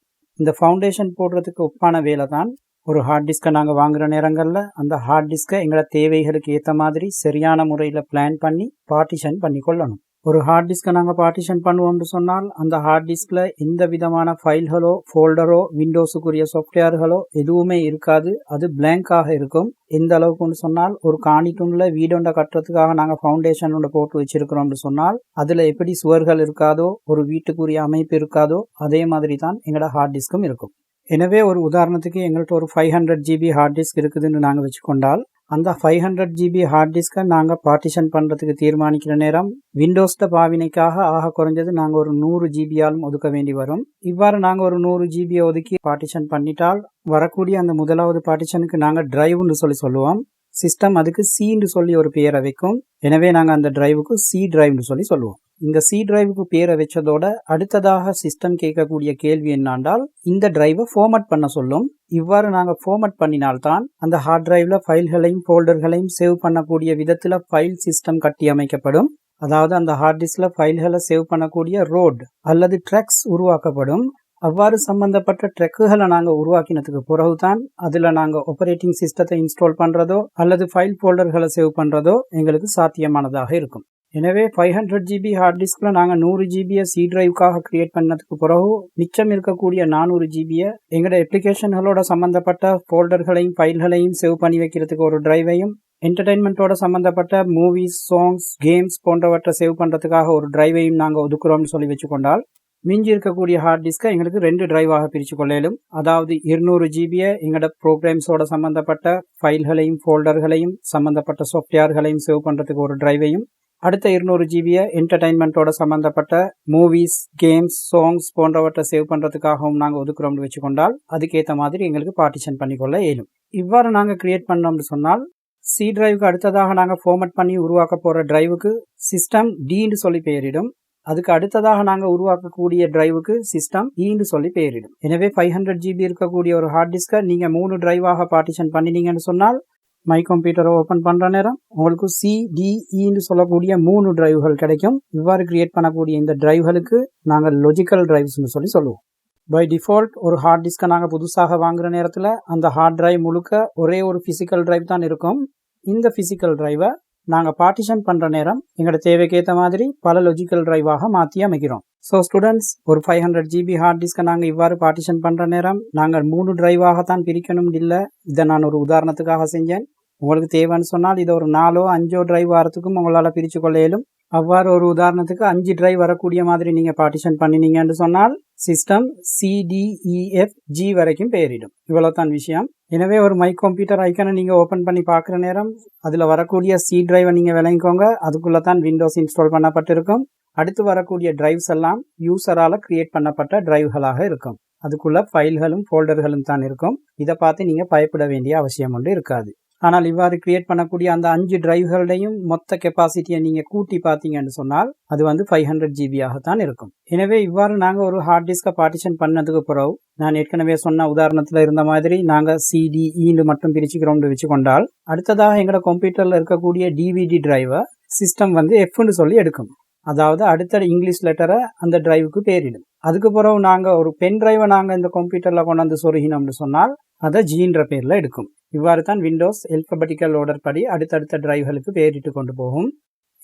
A: இந்த ஃபவுண்டேஷன் போடுறதுக்கு ஒப்பான வேலை தான் ஒரு ஹார்ட் டிஸ்கை நாங்கள் வாங்குகிற நேரங்களில் அந்த ஹார்ட் டிஸ்கை எங்களோட தேவைகளுக்கு ஏற்ற மாதிரி சரியான முறையில் பிளான் பண்ணி பார்ட்டிஷன் பண்ணி கொள்ளணும். ஒரு ஹார்ட் டிஸ்கை நாங்கள் பார்ட்டிஷன் பண்ணுவோம்னு சொன்னால் அந்த ஹார்ட் டிஸ்கில் எந்த விதமான ஃபைல்களோ ஃபோல்டரோ விண்டோஸுக்குரிய சாஃப்ட்வேர்களோ எதுவுமே இருக்காது. அது பிளாங்காக இருக்கும். எந்த அளவுக்குன்னு சொன்னால் ஒரு காணிக்குள்ள வீடொண்டை கட்டுறதுக்காக நாங்கள் ஃபவுண்டேஷன் ஒன்று போட்டு வச்சிருக்கிறோம்னு சொன்னால் அதில் எப்படி சுவர்கள் இருக்காதோ ஒரு வீட்டுக்குரிய அமைப்பு இருக்காதோ அதே மாதிரி தான் எங்களோட ஹார்ட் டிஸ்க்கும் இருக்கும். எனவே ஒரு உதாரணத்துக்கு எங்கள்கிட்ட ஒரு 500 GB ஹார்ட் டிஸ்க் இருக்குதுன்னு நாங்கள் வச்சுக்கொண்டால் அந்த 500 GB ஹார்ட் டிஸ்கை நாங்கள் பார்ட்டிஷன் பண்ணுறதுக்கு தீர்மானிக்கிற நேரம் விண்டோஸ்ட பாவினைக்காக ஆக குறைஞ்சது நாங்கள் ஒரு 100 GB ஒதுக்க வேண்டி வரும். இவ்வாறு நாங்கள் ஒரு 100 GB ஒதுக்கி பார்ட்டிஷன் பண்ணிட்டால் வரக்கூடிய அந்த முதலாவது பார்ட்டிஷனுக்கு நாங்கள் டிரைவ்னு சொல்லுவோம். சிஸ்டம் அதுக்கு சின்னு சொல்லி ஒரு பேரை வைக்கும். எனவே நாங்கள் அந்த டிரைவுக்கு சி டிரைவ்னு சொல்லுவோம். இந்த சி டிரைவுக்கு பேரை வச்சதோட அடுத்ததாக சிஸ்டம் கேட்கக்கூடிய கேள்வி என்னாண்டால் இந்த டிரைவை ஃபார்மட் பண்ண சொல்லும். இவ்வாறு நாங்கள் ஃபார்மட் பண்ணினால்தான் அந்த ஹார்ட் டிரைவில் ஃபைல்களையும் ஃபோல்டர்களையும் சேவ் பண்ணக்கூடிய விதத்தில் ஃபைல் சிஸ்டம் கட்டி அமைக்கப்படும். அதாவது அந்த ஹார்ட் டிஸ்கில் ஃபைல்களை சேவ் பண்ணக்கூடிய ரோட் அல்லது ட்ராக்ஸ் உருவாக்கப்படும். அவ்வாறு சம்பந்தப்பட்ட ட்ரெக்குகளை நாங்கள் உருவாக்கினதுக்கு பிறகுதான் அதில் நாங்கள் ஆப்பரேட்டிங் சிஸ்டத்தை இன்ஸ்டால் பண்ணுறதோ அல்லது ஃபைல் ஃபோல்டர்களை சேவ் பண்ணுறதோ எங்களுக்கு சாத்தியமானதாக இருக்கும். எனவே 500 GB ஹார்ட் டிஸ்கில் நாங்கள் 100 GB சி டிரைவுக்காக கிரியேட் பண்ணதுக்கு பிறகு மிச்சம் இருக்கக்கூடிய 400 GB எங்களோட அப்ளிகேஷன்களோட சம்பந்தப்பட்ட ஃபோல்டர்களையும் ஃபைல்களையும் சேவ் பண்ணி வைக்கிறதுக்கு ஒரு டிரைவையும் என்டர்டைன்மெண்ட்டோட சம்பந்தப்பட்ட மூவிஸ், சாங்ஸ், கேம்ஸ் போன்றவற்றை சேவ் பண்ணுறதுக்காக ஒரு டிரைவையும் நாங்கள் ஒதுக்குறோம்னு சொல்லி வச்சுக்கொண்டால் மிஞ்சி இருக்கக்கூடிய ஹார்ட் டிஸ்கை எங்களுக்கு 2 டிரைவாக பிரித்து கொள்ளையிலும். அதாவது 200 GB எங்களோட ப்ரோக்ராம்ஸோட சம்பந்தப்பட்ட ஃபைல்களையும் ஃபோல்டர்களையும் சம்பந்தப்பட்ட சாஃப்ட்வேர்களையும் சேவ் பண்ணுறதுக்கு ஒரு டிரைவையும், அடுத்த 200 GB என்டர்டைன்மெண்ட்டோட சம்பந்தப்பட்ட மூவிஸ், கேம்ஸ், சாங்ஸ் போன்றவற்றை சேவ் பண்ணுறதுக்காகவும் நாங்கள் ஒதுக்குறோம்னு வச்சுக்கொண்டால் அதுக்கேற்ற மாதிரி எங்களுக்கு பார்ட்டிஷன் பண்ணிக்கொள்ள இயலும். இவ்வாறு நாங்கள் கிரியேட் பண்ணோம்னு சொன்னால் சி டிரைவுக்கு அடுத்ததாக நாங்கள் ஃபார்மட் பண்ணி உருவாக்க போகிற டிரைவுக்கு சிஸ்டம் டின்னு சொல்லி பெயரிடும். அதுக்கு அடுத்ததாக நாங்கள் உருவாக்கக்கூடிய டிரைவுக்கு சிஸ்டம் ஈன்னு சொல்லி பெயரிடும். எனவே 500 GB இருக்கக்கூடிய ஒரு ஹார்ட் டிஸ்கை நீங்கள் 3 டிரைவாக பார்ட்டிஷன் பண்ணினீங்கன்னு சொன்னால் மை கம்ப்யூட்டரை ஓப்பன் பண்ணுற நேரம் உங்களுக்கு CDEன்னு சொல்லக்கூடிய 3 டிரைவுகள் கிடைக்கும். இவ்வாறு கிரியேட் பண்ணக்கூடிய இந்த டிரைவுகளுக்கு நாங்கள் லாஜிக்கல் டிரைவ்ஸ்னு சொல்லுவோம். பை டிஃபால்ட் ஒரு ஹார்ட் டிஸ்கை நாங்கள் புதுசாக வாங்குகிற நேரத்தில் அந்த ஹார்ட் டிரைவ் முழுக்க ஒரே ஒரு ஃபிசிக்கல் டிரைவ் தான் இருக்கும். இந்த ஃபிசிக்கல் டிரைவை நாங்கள் பார்ட்டிஷன் பண்ணுற நேரம் எங்களோட தேவைக்கேற்ற மாதிரி பல லாஜிக்கல் டிரைவாக மாற்றி அமைக்கிறோம். ஸோ ஸ்டூடெண்ட்ஸ், ஒரு 500 GB ஹார்ட் டிஸ்கை நாங்கள் இவ்வாறு பார்ட்டிஷன் பண்ணுற நேரம் நாங்கள் 3 டிரைவாகத்தான் பிரிக்கணும் இல்லை. இதை நான் ஒரு உதாரணத்துக்காக செஞ்சேன். உங்களுக்கு தேவைன்னு சொன்னால் இதை ஒரு 4 or 5 டிரைவ் வரத்துக்கும் உங்களால் பிரித்து கொள்ள இயலும். அவ்வாறு ஒரு உதாரணத்துக்கு 5 டிரைவ் வரக்கூடிய மாதிரி நீங்கள் பார்ட்டிஷன் பண்ணினீங்கன்னு சொன்னால் சிஸ்டம் CDEFG வரைக்கும் பெயரிடும். இவ்வளோதான் விஷயம். எனவே ஒரு மை கம்ப்யூட்டர் ஐக்கனை நீங்கள் ஓப்பன் பண்ணி பார்க்குற நேரம் அதில் வரக்கூடிய C டிரைவை நீங்கள் விளங்கிக்கோங்க. அதுக்குள்ளே தான் விண்டோஸ் இன்ஸ்டால் பண்ணப்பட்டிருக்கும். அடுத்து வரக்கூடிய டிரைவ்ஸ் எல்லாம் யூசரால் கிரியேட் பண்ணப்பட்ட டிரைவ்களாக இருக்கும். அதுக்குள்ள ஃபைல்களும் ஃபோல்டர்களும் தான் இருக்கும். இதை பார்த்து நீங்கள் பயப்பட வேண்டிய அவசியம் ஒன்று இருக்காது. ஆனால் இவ்வாறு கிரியேட் பண்ணக்கூடிய அந்த 5 டிரைவ்களையும் மொத்த கெப்பாசிட்டியை நீங்கள் கூட்டி பார்த்தீங்கன்னு சொன்னால் அது வந்து 500 GB ஆகத்தான் இருக்கும். எனவே இவ்வாறு நாங்கள் ஒரு ஹார்ட் டிஸ்கை பார்ட்டிஷன் பண்ணதுக்கு பிறகு நான் ஏற்கனவே சொன்ன உதாரணத்தில் இருந்த மாதிரி நாங்கள் CDE மட்டும் பிரிச்சுக்கிறோம்னு வச்சு கொண்டால் அடுத்ததாக எங்களோட கம்ப்யூட்டரில் இருக்கக்கூடிய DVD டிரைவை சிஸ்டம் வந்து Fன்னு சொல்லி எடுக்கும். அதாவது அடுத்த இங்கிலீஷ் லெட்டரை அந்த டிரைவுக்கு பேரிடும். அதுக்கு பிறகு நாங்கள் ஒரு பென் டிரைவை நாங்கள் இந்த கம்ப்யூட்டரில் கொண்டு வந்து சொருகினோம்னு சொன்னால் அதை Gன்ற பேரில் எடுக்கும். இவ்வாறு தான் விண்டோஸ் ஆல்பபெட்டிக்கல் ஆர்டர் படி அடுத்தடுத்த டிரைவ்களுக்கு பேரிட்டு கொண்டு போகும்.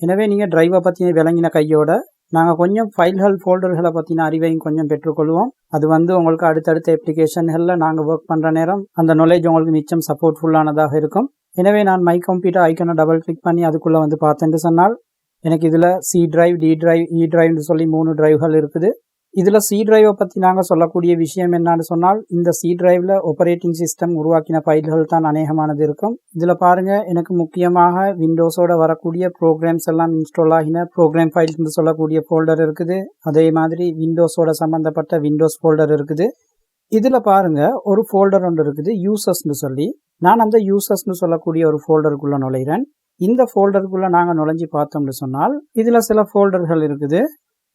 A: எனவே நீங்கள் டிரைவை பற்றின விளங்கின கையோட நாங்கள் கொஞ்சம் ஃபைல்கள் ஃபோல்டர்களை பற்றின அறிவையும் கொஞ்சம் பெற்றுக்கொள்வோம். அது வந்து உங்களுக்கு அடுத்தடுத்த அப்ளிகேஷன்களில் நாங்கள் ஒர்க் பண்ணுற நேரம் அந்த நாலேஜ் உங்களுக்கு மிச்சம் சப்போர்ட்ஃபுல்லானதாக இருக்கும். எனவே நான் மை கம்ப்யூட்டர் ஐக்கனை டபுள் கிளிக் பண்ணி அதுக்குள்ளே வந்து பார்த்தேன்னு சொன்னால் எனக்கு இதில் C drive, D drive, E டிரைவ்னு சொல்லி 3 டிரைவ்கள் இருக்குது. இதில் C டிரைவை பற்றி நாங்கள் சொல்லக்கூடிய விஷயம் என்னன்னு சொன்னால் இந்த C டிரைவில் ஆப்பரேட்டிங் சிஸ்டம் உருவாக்கின ஃபைல்கள் தான் அநேகமானது இருக்கும். இதில் பாருங்கள், எனக்கு முக்கியமாக விண்டோஸோட வரக்கூடிய ப்ரோக்ராம்ஸ் எல்லாம் இன்ஸ்டால் ஆகின ப்ரோக்ராம் ஃபைல்ஸ்னு சொல்லக்கூடிய ஃபோல்டர் இருக்குது. அதே மாதிரி விண்டோஸோட சம்மந்தப்பட்ட விண்டோஸ் ஃபோல்டர் இருக்குது. இதில் பாருங்கள், ஒரு ஃபோல்டர் ஒன்று இருக்குது யூசர்ஸ்னு சொல்லி. நான் அந்த யூசர்ஸ்னு சொல்லக்கூடிய ஒரு ஃபோல்டருக்குள்ளே நுழைகிறேன். இந்த ஃபோல்டருக்குள்ளே நாங்கள் நுழைஞ்சி பார்த்தோம்னு சொன்னால் இதில் சில ஃபோல்டர்கள் இருக்குது.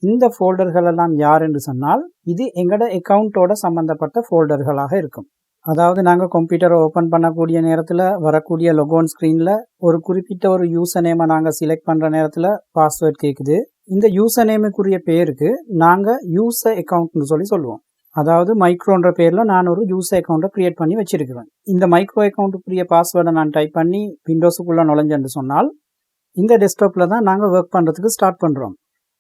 A: இந்த ஃபோல்டர்கள் எல்லாம் யார் என்று சொன்னால் இது எங்களோட அக்கௌண்ட்டோட சம்மந்தப்பட்ட ஃபோல்டர்களாக இருக்கும். அதாவது நாங்கள் கம்ப்யூட்டரை ஓப்பன் பண்ணக்கூடிய நேரத்தில் வரக்கூடிய லொகோன் ஸ்க்ரீனில் ஒரு குறிப்பிட்ட ஒரு யூசர் நேமை நாங்கள் செலக்ட் பண்ணுற நேரத்தில் பாஸ்வேர்ட் கேட்குது. இந்த யூசர் நேமுக்குரிய பேருக்கு நாங்கள் யூசர் அக்கௌண்ட்னு சொல்லுவோம். அதாவது மைக்ரோன்ற பேரில் நான் ஒரு யூசர் அக்கௌண்ட்டை க்ரியேட் பண்ணி வச்சிருக்கிறேன். இந்த மைக்ரோ அக்கௌண்ட்டுக்குரிய பாஸ்வேர்டை நான் டைப் பண்ணி விண்டோஸுக்குள்ளே நுழைஞ்சேன்னு சொன்னால் இந்த டெஸ்க்டாப்பில் தான் நாங்கள் ஒர்க் பண்ணுறதுக்கு ஸ்டார்ட் பண்ணுறோம்.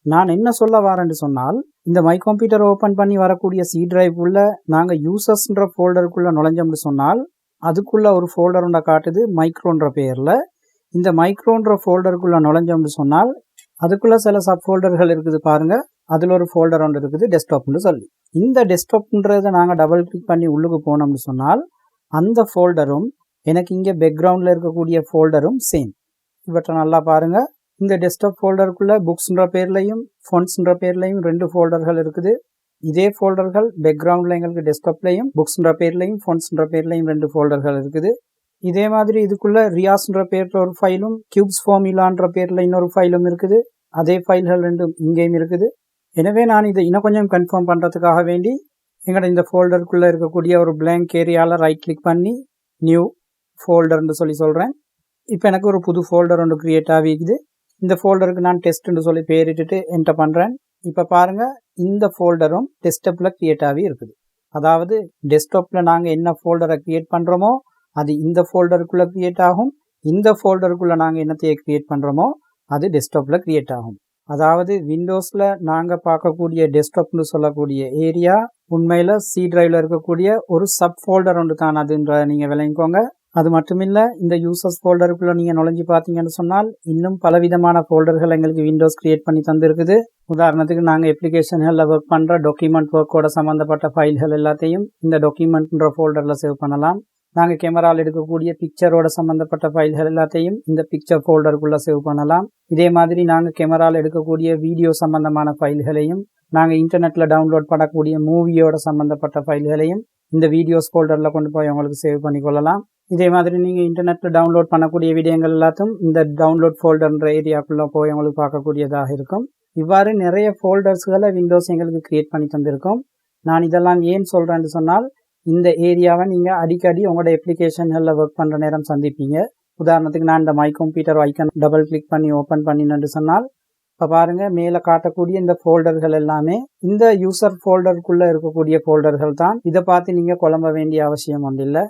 A: நான் என்ன சொல்ல வரேன்னு சொன்னால் இந்த மை கம்ப்யூட்டர் ஓப்பன் பண்ணி வரக்கூடிய C டிரைவுக்குள்ளே நாங்கள் யூசர்ஸ்ன்ற ஃபோல்டருக்குள்ளே நுழைஞ்சோம்னு சொன்னால் அதுக்குள்ளே ஒரு ஃபோல்டர் ஒன்றை காட்டுது மைக்ரோன்ற பேரில். இந்த மைக்ரோன்ற ஃபோல்டருக்குள்ளே நுழைஞ்சோம்னு சொன்னால் அதுக்குள்ளே சில சப் ஃபோல்டர்கள் இருக்குது பாருங்கள். அதில் ஒரு ஃபோல்டர் ஒன்று இருக்குது டெஸ்க்டாப்னு சொல்லி. இந்த டெஸ்க்டாப்ன்றதை நாங்கள் டபுள் கிளிக் பண்ணி உள்ளுக்கு போனோம்னு சொன்னால் அந்த ஃபோல்டரும் எனக்கு இங்கே பேக்ரவுண்டில் இருக்கக்கூடிய ஃபோல்டரும் சேம். இவற்றை நல்லா பாருங்கள். இந்த டெஸ்க்டாப் ஃபோல்டருக்குள்ளே புக்ஸ்ன்ற பேர்லையும் ஃபோன்ஸ்ன்ற பேர்லையும் 2 ஃபோல்டர்கள் இருக்குது. இதே ஃபோல்டர்கள் பேக்ரவுண்டில் எங்களுக்கு டெஸ்க்டாப்லையும் புக்ஸ்ன்ற பேர்லையும் ஃபோன்ஸ்ன்ற பேர்லையும் 2 ஃபோல்டர்கள் இருக்குது. இதே மாதிரி இதுக்குள்ளே ரியாஸ்ன்ற பேரில் ஒரு ஃபைலும் கியூப்ஸ் ஃபார்முலான்ற பேரில் இன்னொரு ஃபைலும் இருக்குது. அதே ஃபைல்கள் 2 இங்கேயும் இருக்குது. எனவே நான் இதை இன்னும் கொஞ்சம் கன்ஃபார்ம் பண்ணுறதுக்காக வேண்டி எங்களோட இந்த ஃபோல்டருக்குள்ளே இருக்கக்கூடிய ஒரு பிளாங்க் ஏரியாவில் ரைட் கிளிக் பண்ணி நியூ ஃபோல்டர்னு சொல்கிறேன். இப்போ எனக்கு ஒரு புது ஃபோல்டர் ஒன்று க்ரியேட் ஆகிக்குது. இந்த ஃபோல்டருக்கு நான் டெஸ்ட்னு சொல்லி பேரிட்டுட்டு என்டர் பண்ணுறேன். இப்போ பாருங்கள், இந்த ஃபோல்டரும் டெஸ்க்டாப்பில் க்ரியேட் ஆகி இருக்குது. அதாவது டெஸ்க்டாப்பில் நாங்கள் என்ன ஃபோல்டரை க்ரியேட் பண்ணுறோமோ அது இந்த ஃபோல்டருக்குள்ளே க்ரியேட் ஆகும். இந்த ஃபோல்டருக்குள்ளே நாங்கள் என்னத்தையே க்ரியேட் பண்ணுறோமோ அது டெஸ்க்டாப்பில் க்ரியேட் ஆகும். அதாவது விண்டோஸில் நாங்கள் பார்க்கக்கூடிய டெஸ்க்டாப்னு சொல்லக்கூடிய ஏரியா உண்மையில் C டிரைவில் இருக்கக்கூடிய ஒரு சப் ஃபோல்டர் ஒன்று தான் அதுன்ற நீங்கள் விளங்கிக்கோங்க. அது மட்டும் இல்லை, இந்த யூசர்ஸ் ஃபோல்டருக்குள்ளே நீங்கள் நுழைஞ்சி பார்த்தீங்கன்னு சொன்னால் இன்னும் பலவிதமான ஃபோல்டர்கள் எங்களுக்கு விண்டோஸ் க்ரியேட் பண்ணி தந்துருக்குது. உதாரணத்துக்கு நாங்கள் அப்ளிகேஷன்களில் ஒர்க் பண்ணுற டாக்குமெண்ட் ஒர்க்கோட சம்மந்தப்பட்ட ஃபைல்கள் எல்லாத்தையும் இந்த டாக்குமெண்ட்ன்ற ஃபோல்டரில் சேவ் பண்ணலாம். நாங்கள் கேமராவில் எடுக்கக்கூடிய பிக்சரோட சம்மந்தப்பட்ட ஃபைல்கள் எல்லாத்தையும் இந்த பிக்சர் ஃபோல்டருக்குள்ளே சேவ் பண்ணலாம். இதே மாதிரி நாங்கள் கேமராவில் எடுக்கக்கூடிய வீடியோ சம்மந்தமான ஃபைல்களையும் நாங்கள் இன்டர்நெட்டில் டவுன்லோட் பண்ணக்கூடிய மூவியோட சம்மந்தப்பட்ட ஃபைல்களையும் இந்த வீடியோஸ் ஃபோல்டரில் கொண்டு போய் உங்களுக்கு சேவ் பண்ணிக்கொள்ளலாம். இதே மாதிரி நீங்கள் இன்டர்நெட்டில் டவுன்லோட் பண்ணக்கூடிய வீடியோங்கள் எல்லாத்தையும் இந்த டவுன்லோட் ஃபோல்டர்ன்ற ஏரியாக்குள்ளே போய் உங்களுக்கு பார்க்கக்கூடியதாக இருக்கும். இவ்வாறு நிறைய ஃபோல்டர்ஸ்களை விண்டோஸ் எங்களுக்கு க்ரியேட் பண்ணி தந்திருக்கோம். நான் இதெல்லாம் ஏன் சொல்கிறேன்னு சொன்னால் இந்த ஏரியாவை நீங்கள் அடிக்கடி உங்களோட அப்ளிகேஷன்களில் ஒர்க் பண்ணுற நேரம் சந்திப்பீங்க. உதாரணத்துக்கு நான் இந்த my computer icon double click பண்ணி ஓப்பன் பண்ணினு சொன்னால் இப்போ பாருங்கள், மேலே காட்டக்கூடிய இந்த ஃபோல்டர்கள் எல்லாமே இந்த யூசர் ஃபோல்டருக்குள்ளே இருக்கக்கூடிய ஃபோல்டர்கள் தான். இதை பார்த்து நீங்கள் குழம்ப வேண்டிய அவசியம் ஒன்றில்லை.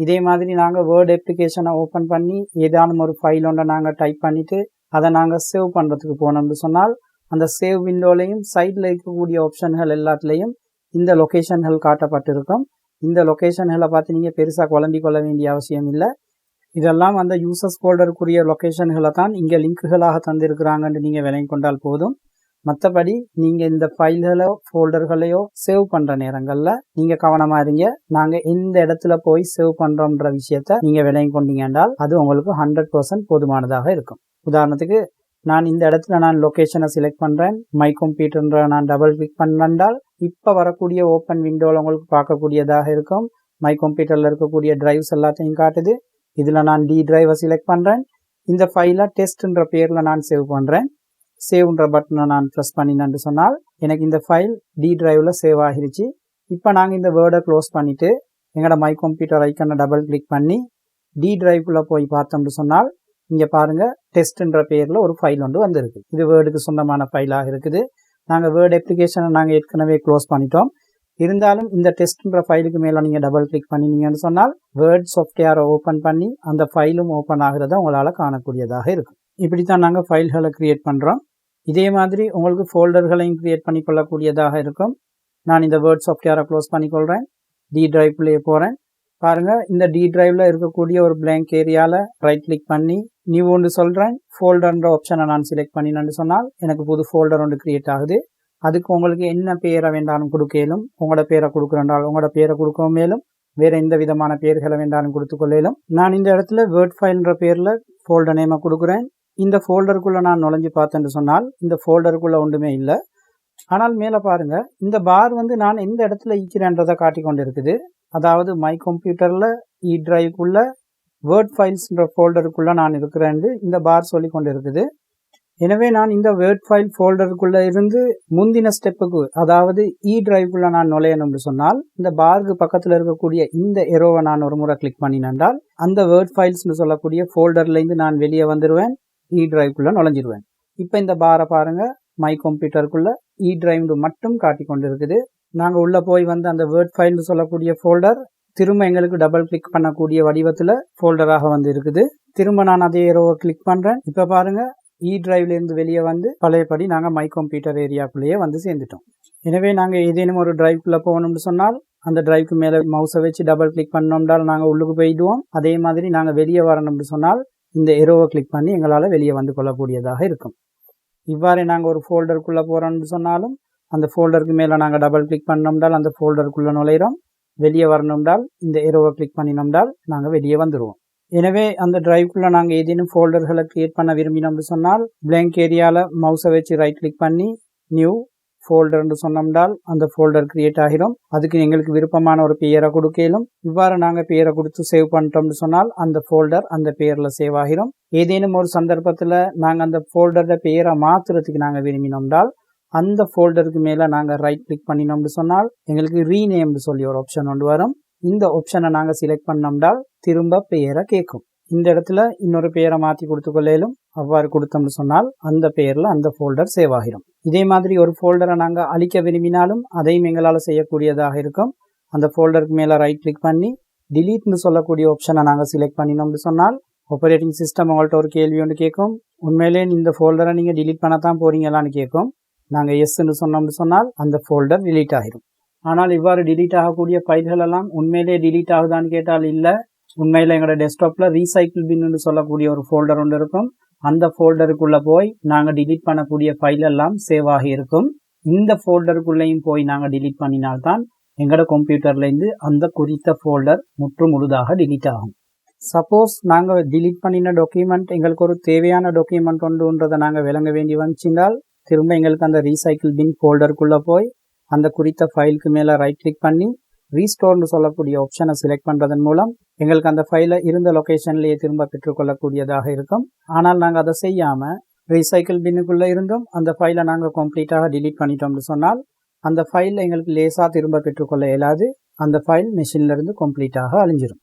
A: இதே மாதிரி நாங்கள் வேர்ட் அப்ளிகேஷனை ஓப்பன் பண்ணி ஏதானும் ஒரு ஃபைல் ஒன்றை நாங்கள் டைப் பண்ணிவிட்டு அதை நாங்கள் சேவ் பண்ணுறதுக்கு போனோம்னு சொன்னால் அந்த சேவ் விண்டோலையும் சைடில் இருக்கக்கூடிய ஆப்ஷன்கள் எல்லாத்துலேயும் இந்த லொக்கேஷன்கள் காட்டப்பட்டிருக்கும். இந்த லொக்கேஷன்களை பார்த்து நீங்கள் பெருசாக குழம்பிக் கொள்ள வேண்டிய அவசியம் இல்லை. இதெல்லாம் அந்த யூசர்ஸ் ஃபோல்டருக்குரிய லொக்கேஷன்களை தான் இங்கே லிங்க்குகளாக தந்திருக்கிறாங்கன்னு நீங்கள் விளங்கி கொண்டால் போதும். மற்றபடி நீங்கள் இந்த ஃபைல்களோ ஃபோல்டர்களையோ சேவ் பண்ணுற நேரங்களில் நீங்கள் கவனமாக இருங்க. நாங்கள் எந்த இடத்துல போய் சேவ் பண்ணுறோன்ற விஷயத்த நீங்கள் விளங்கி கொண்டீங்கன்றால் அது உங்களுக்கு 100% போதுமானதாக இருக்கும். உதாரணத்துக்கு நான் இந்த இடத்துல நான் லொக்கேஷனை செலக்ட் பண்ணுறேன், மை கம்ப்யூட்டர்ன்ற நான் டபுள் கிளிக் பண்ணால் இப்போ வரக்கூடிய ஓப்பன் விண்டோவில் உங்களுக்கு பார்க்கக்கூடியதாக இருக்கும். மை கம்ப்யூட்டரில் இருக்கக்கூடிய டிரைவ்ஸ் எல்லாத்தையும் காட்டுது. இதில் நான் டி டிரைவை செலக்ட் பண்ணுறேன். இந்த ஃபைலை டெஸ்ட்ன்ற பேரில் நான் சேவ் பண்ணுறேன். சேவ்ன்ற பட்டனை நான் ப்ரெஸ் பண்ணினேன்னு சொன்னால் எனக்கு இந்த ஃபைல் டி டிரைவில் சேவ் ஆகிருச்சு. இப்போ நாங்கள் இந்த வேர்டை க்ளோஸ் பண்ணிவிட்டு எங்களோட மை கம்ப்யூட்டர் ஐக்கனை டபுள் கிளிக் பண்ணி டி டிரைவ்குள்ளே போய் பார்த்தோம்னு சொன்னால் இங்கே பாருங்கள் டெஸ்ட்ன்ற பேரில் ஒரு ஃபைல் ஒன்று வந்திருக்கு. இது வேர்டுக்கு சொந்தமான ஃபைலாக இருக்குது. நாங்கள் வேர்டு அப்ளிகேஷனை நாங்கள் ஏற்கனவே க்ளோஸ் பண்ணிட்டோம். இருந்தாலும் இந்த டெஸ்ட்ன்ற ஃபைலுக்கு மேலே நீங்கள் டபுள் கிளிக் பண்ணினீங்கன்னு சொன்னால் வேர்ட் சாஃப்ட்வேரை ஓப்பன் பண்ணி அந்த ஃபைலும் ஓப்பன் ஆகிறத உங்களால் காணக்கூடியதாக இருக்கும். இப்படி தான் நாங்கள் ஃபைல்களை க்ரியேட் பண்ணுறோம். இதே மாதிரி உங்களுக்கு ஃபோல்டர்களையும் க்ரியேட் பண்ணி கொள்ளக்கூடியதாக இருக்கும். நான் இந்த வேர்ட் சாஃப்ட்வேரை க்ளோஸ் பண்ணிக்கொள்கிறேன். டி டிரைவ்லேயே போகிறேன். பாருங்கள், இந்த டி டிரைவில் இருக்கக்கூடிய ஒரு பிளாங்க் ஏரியாவில் ரைட் கிளிக் பண்ணி நியூ ஒன்று சொல்கிறேன். ஃபோல்டர்ன்ற ஆப்ஷனை நான் செலக்ட் பண்ணினேன்னு சொன்னால் எனக்கு புது ஃபோல்டர் ஒன்று க்ரியேட் ஆகுது. அதுக்கு உங்களுக்கு என்ன பேரை வேண்டாலும் கொடுக்கலும். உங்களோட பேரை கொடுக்குறேன்றால் உங்களோட பேரை கொடுக்கவும் மேலும், வேறு எந்த விதமான பேர்களை வேண்டாலும் கொடுத்துக்கொள்ளும். நான் இந்த இடத்துல வேர்ட் ஃபைல்ன்ற பேரில் ஃபோல்டர் நேமை கொடுக்குறேன். இந்த ஃபோல்டருக்குள்ளே நான் நுழைஞ்சு பார்த்தேன்னு சொன்னால் இந்த ஃபோல்டருக்குள்ளே ஒன்றுமே இல்லை. ஆனால் மேலே பாருங்கள், இந்த பார் வந்து நான் எந்த இடத்துல ஈக்கிறேன்றதை காட்டி கொண்டு இருக்குது. அதாவது மை கம்ப்யூட்டரில் இ டிரைவ்க்குள்ளே வேர்ட் ஃபைல்ஸ்ன்ற ஃபோல்டருக்குள்ளே நான் இருக்கிறேன் இந்த பார் சொல்லி கொண்டு இருக்குது. எனவே நான் இந்த வேர்ட் ஃபைல் ஃபோல்டருக்குள்ளே இருந்து முந்தின ஸ்டெப்புக்கு, அதாவது இ டிரைவ்க்குள்ளே நான் நுழையணும்னு சொன்னால் இந்த பாருக்கு பக்கத்தில் இருக்கக்கூடிய இந்த எரோவை நான் ஒரு முறை கிளிக் பண்ணினால் அந்த வேர்ட் ஃபைல்ஸ்னு சொல்லக்கூடிய ஃபோல்டர்லேருந்து நான் வெளியே வந்துடுவேன். இ டிரைவ்க்குள்ளே நுழைஞ்சிடுவேன். இப்போ இந்த பாரை பாருங்கள், மை கம்ப்யூட்டருக்குள்ளே இ டிரைவ் மட்டும் காட்டி கொண்டு இருக்குது. நாங்கள் உள்ளே போய் வந்து அந்த வேர்ட் ஃபைல்னு சொல்லக்கூடிய ஃபோல்டர் திரும்ப எங்களுக்கு டபுள் கிளிக் பண்ணக்கூடிய வடிவத்தில் ஃபோல்டராக வந்து இருக்குது. திரும்ப நான் அதே ஏரோவை கிளிக் பண்ணுறேன். இப்போ பாருங்கள், இ டிரைவ்லேருந்து வெளியே வந்து பழையபடி நாங்கள் மை கம்ப்யூட்டர் ஏரியாக்குள்ளேயே வந்து சேர்ந்துட்டோம். எனவே நாங்கள் ஏதேனும் ஒரு டிரைவ்க்குள்ளே போகணும்னு சொன்னால் அந்த டிரைவ்க்கு மேலே மவுஸை வச்சு டபுள் கிளிக் பண்ணோம்னால் நாங்கள் உள்ளுக்கு போயிடுவோம். அதே மாதிரி நாங்கள் வெளியே வரணும்னு சொன்னால் இந்த எரோவை கிளிக் பண்ணி எங்களால் வெளியே வந்து கொள்ளக்கூடியதாக இருக்கும். இவ்வாறு நாங்கள் ஒரு ஃபோல்டருக்குள்ளே போகிறோம்னு சொன்னாலும் அந்த ஃபோல்டருக்கு மேலே நாங்கள் டபுள் கிளிக் பண்ணோம்னால் அந்த ஃபோல்டருக்குள்ளே நுழைகிறோம். வெளியே வரணும்னால் இந்த எரோவை கிளிக் பண்ணினோம்னால் நாங்கள் வெளியே வந்துடுவோம். எனவே அந்த டிரைவ்க்குள்ளே நாங்கள் ஏதேனும் ஃபோல்டர்களை க்ரியேட் பண்ண விரும்பினோம்னு சொன்னால் பிளாங்க் ஏரியாவில் மவுஸை வச்சு ரைட் கிளிக் பண்ணி நியூ ஃபோல்டர்னு சொன்னோம்னால் அந்த ஃபோல்டர் க்ரியேட் ஆகிரும். அதுக்கு எங்களுக்கு விருப்பமான ஒரு பெயரை கொடுக்கலும். இவ்வாறு நாங்கள் பெயரை கொடுத்து சேவ் பண்ணிட்டோம்னு சொன்னால் அந்த ஃபோல்டர் அந்த பெயரில் சேவ் ஆகிரும். ஏதேனும் ஒரு சந்தர்ப்பத்தில் நாங்கள் அந்த ஃபோல்டரோட பெயரை மாற்றுறதுக்கு நாங்கள் விரும்பினோம்னால் அந்த ஃபோல்டருக்கு மேலே நாங்கள் ரைட் கிளிக் பண்ணினோம்னு சொன்னால் எங்களுக்கு ரீநேம்னு சொல்லி ஒரு ஆப்ஷன் ஒன்று வரும். இந்த ஆப்ஷனை நாங்கள் செலக்ட் பண்ணோம்னால் திரும்ப பெயரை கேட்கும். இந்த இடத்துல இன்னொரு பெயரை மாற்றி கொடுத்துக்கொள்ளும். அவ்வாறு கொடுத்தோம்னு சொன்னால் அந்த பெயரில் அந்த ஃபோல்டர் சேவ் ஆகிரும். இதே மாதிரி ஒரு ஃபோல்டரை நாங்கள் அழிக்க விரும்பினாலும் அதையும் எங்களால் செய்யக்கூடியதாக இருக்கும். அந்த ஃபோல்டருக்கு மேலே ரைட் கிளிக் பண்ணி டிலீட்னு சொல்லக்கூடிய ஆப்ஷனை நாங்கள் செலக்ட் பண்ணினோம்னு சொன்னால் ஆப்பரேட்டிங் சிஸ்டம் உங்கள்கிட்ட ஒரு கேள்வி ஒன்று கேட்கும். உண்மையிலே இந்த ஃபோல்டரை நீங்கள் டிலீட் பண்ணத்தான் போகிறீங்களான்னு கேட்கும். நாங்கள் எஸ்ன்னு சொன்னோம்னு சொன்னால் அந்த ஃபோல்டர் டிலீட் ஆகிரும். ஆனால் இவ்வாறு டிலீட் ஆகக்கூடிய ஃபைல்கள் எல்லாம் உண்மையிலே டிலீட் ஆகுதான்னு கேட்டால் இல்லை. உண்மையில் எங்களோட டெஸ்க்டாப்பில் ரீசைக்கிள் பின்னு சொல்லக்கூடிய ஒரு ஃபோல்டர் ஒன்று இருக்கும். அந்த ஃபோல்டருக்குள்ளே போய் நாங்கள் டிலீட் பண்ணக்கூடிய ஃபைல் எல்லாம் சேவ் ஆகி இருக்கும். இந்த ஃபோல்டருக்குள்ளேயும் போய் நாங்கள் டிலீட் பண்ணினால்தான் எங்களோட கம்ப்யூட்டர்லேருந்து அந்த குறித்த ஃபோல்டர் முற்று முழுதாக டிலீட் ஆகும். சப்போஸ் நாங்கள் டிலீட் பண்ணின டாக்குமெண்ட் எங்களுக்கு ஒரு தேவையான டாக்குமெண்ட் ஒன்றுன்றதை நாங்கள் விளங்க வேண்டி வந்துச்சின்றால் திரும்ப எங்களுக்கு அந்த ரீசைக்கிள் பின் ஃபோல்டருக்குள்ளே போய் அந்த குறித்த ஃபைலுக்கு மேலே ரைட் கிளிக் பண்ணி ரீஸ்டோர்னு சொல்லக்கூடிய ஆப்ஷனை செலக்ட் பண்ணுறதன் மூலம் எங்களுக்கு அந்த ஃபைலை இருந்த லொக்கேஷன்லேயே திரும்ப பெற்றுக்கொள்ளக்கூடியதாக இருக்கும். ஆனால் நாங்கள் அதை செய்யாமல் ரீசைக்கிள் பின்னுக்குள்ளே இருந்தும் அந்த ஃபைலை நாங்கள் கம்ப்ளீட்டாக டிலீட் பண்ணிட்டோம்னு சொன்னால் அந்த ஃபைலில் எங்களுக்கு லேசாக திரும்ப பெற்றுக்கொள்ள இயலாது. அந்த ஃபைல் மெஷின்லேருந்து கம்ப்ளீட்டாக அழிஞ்சிடும்.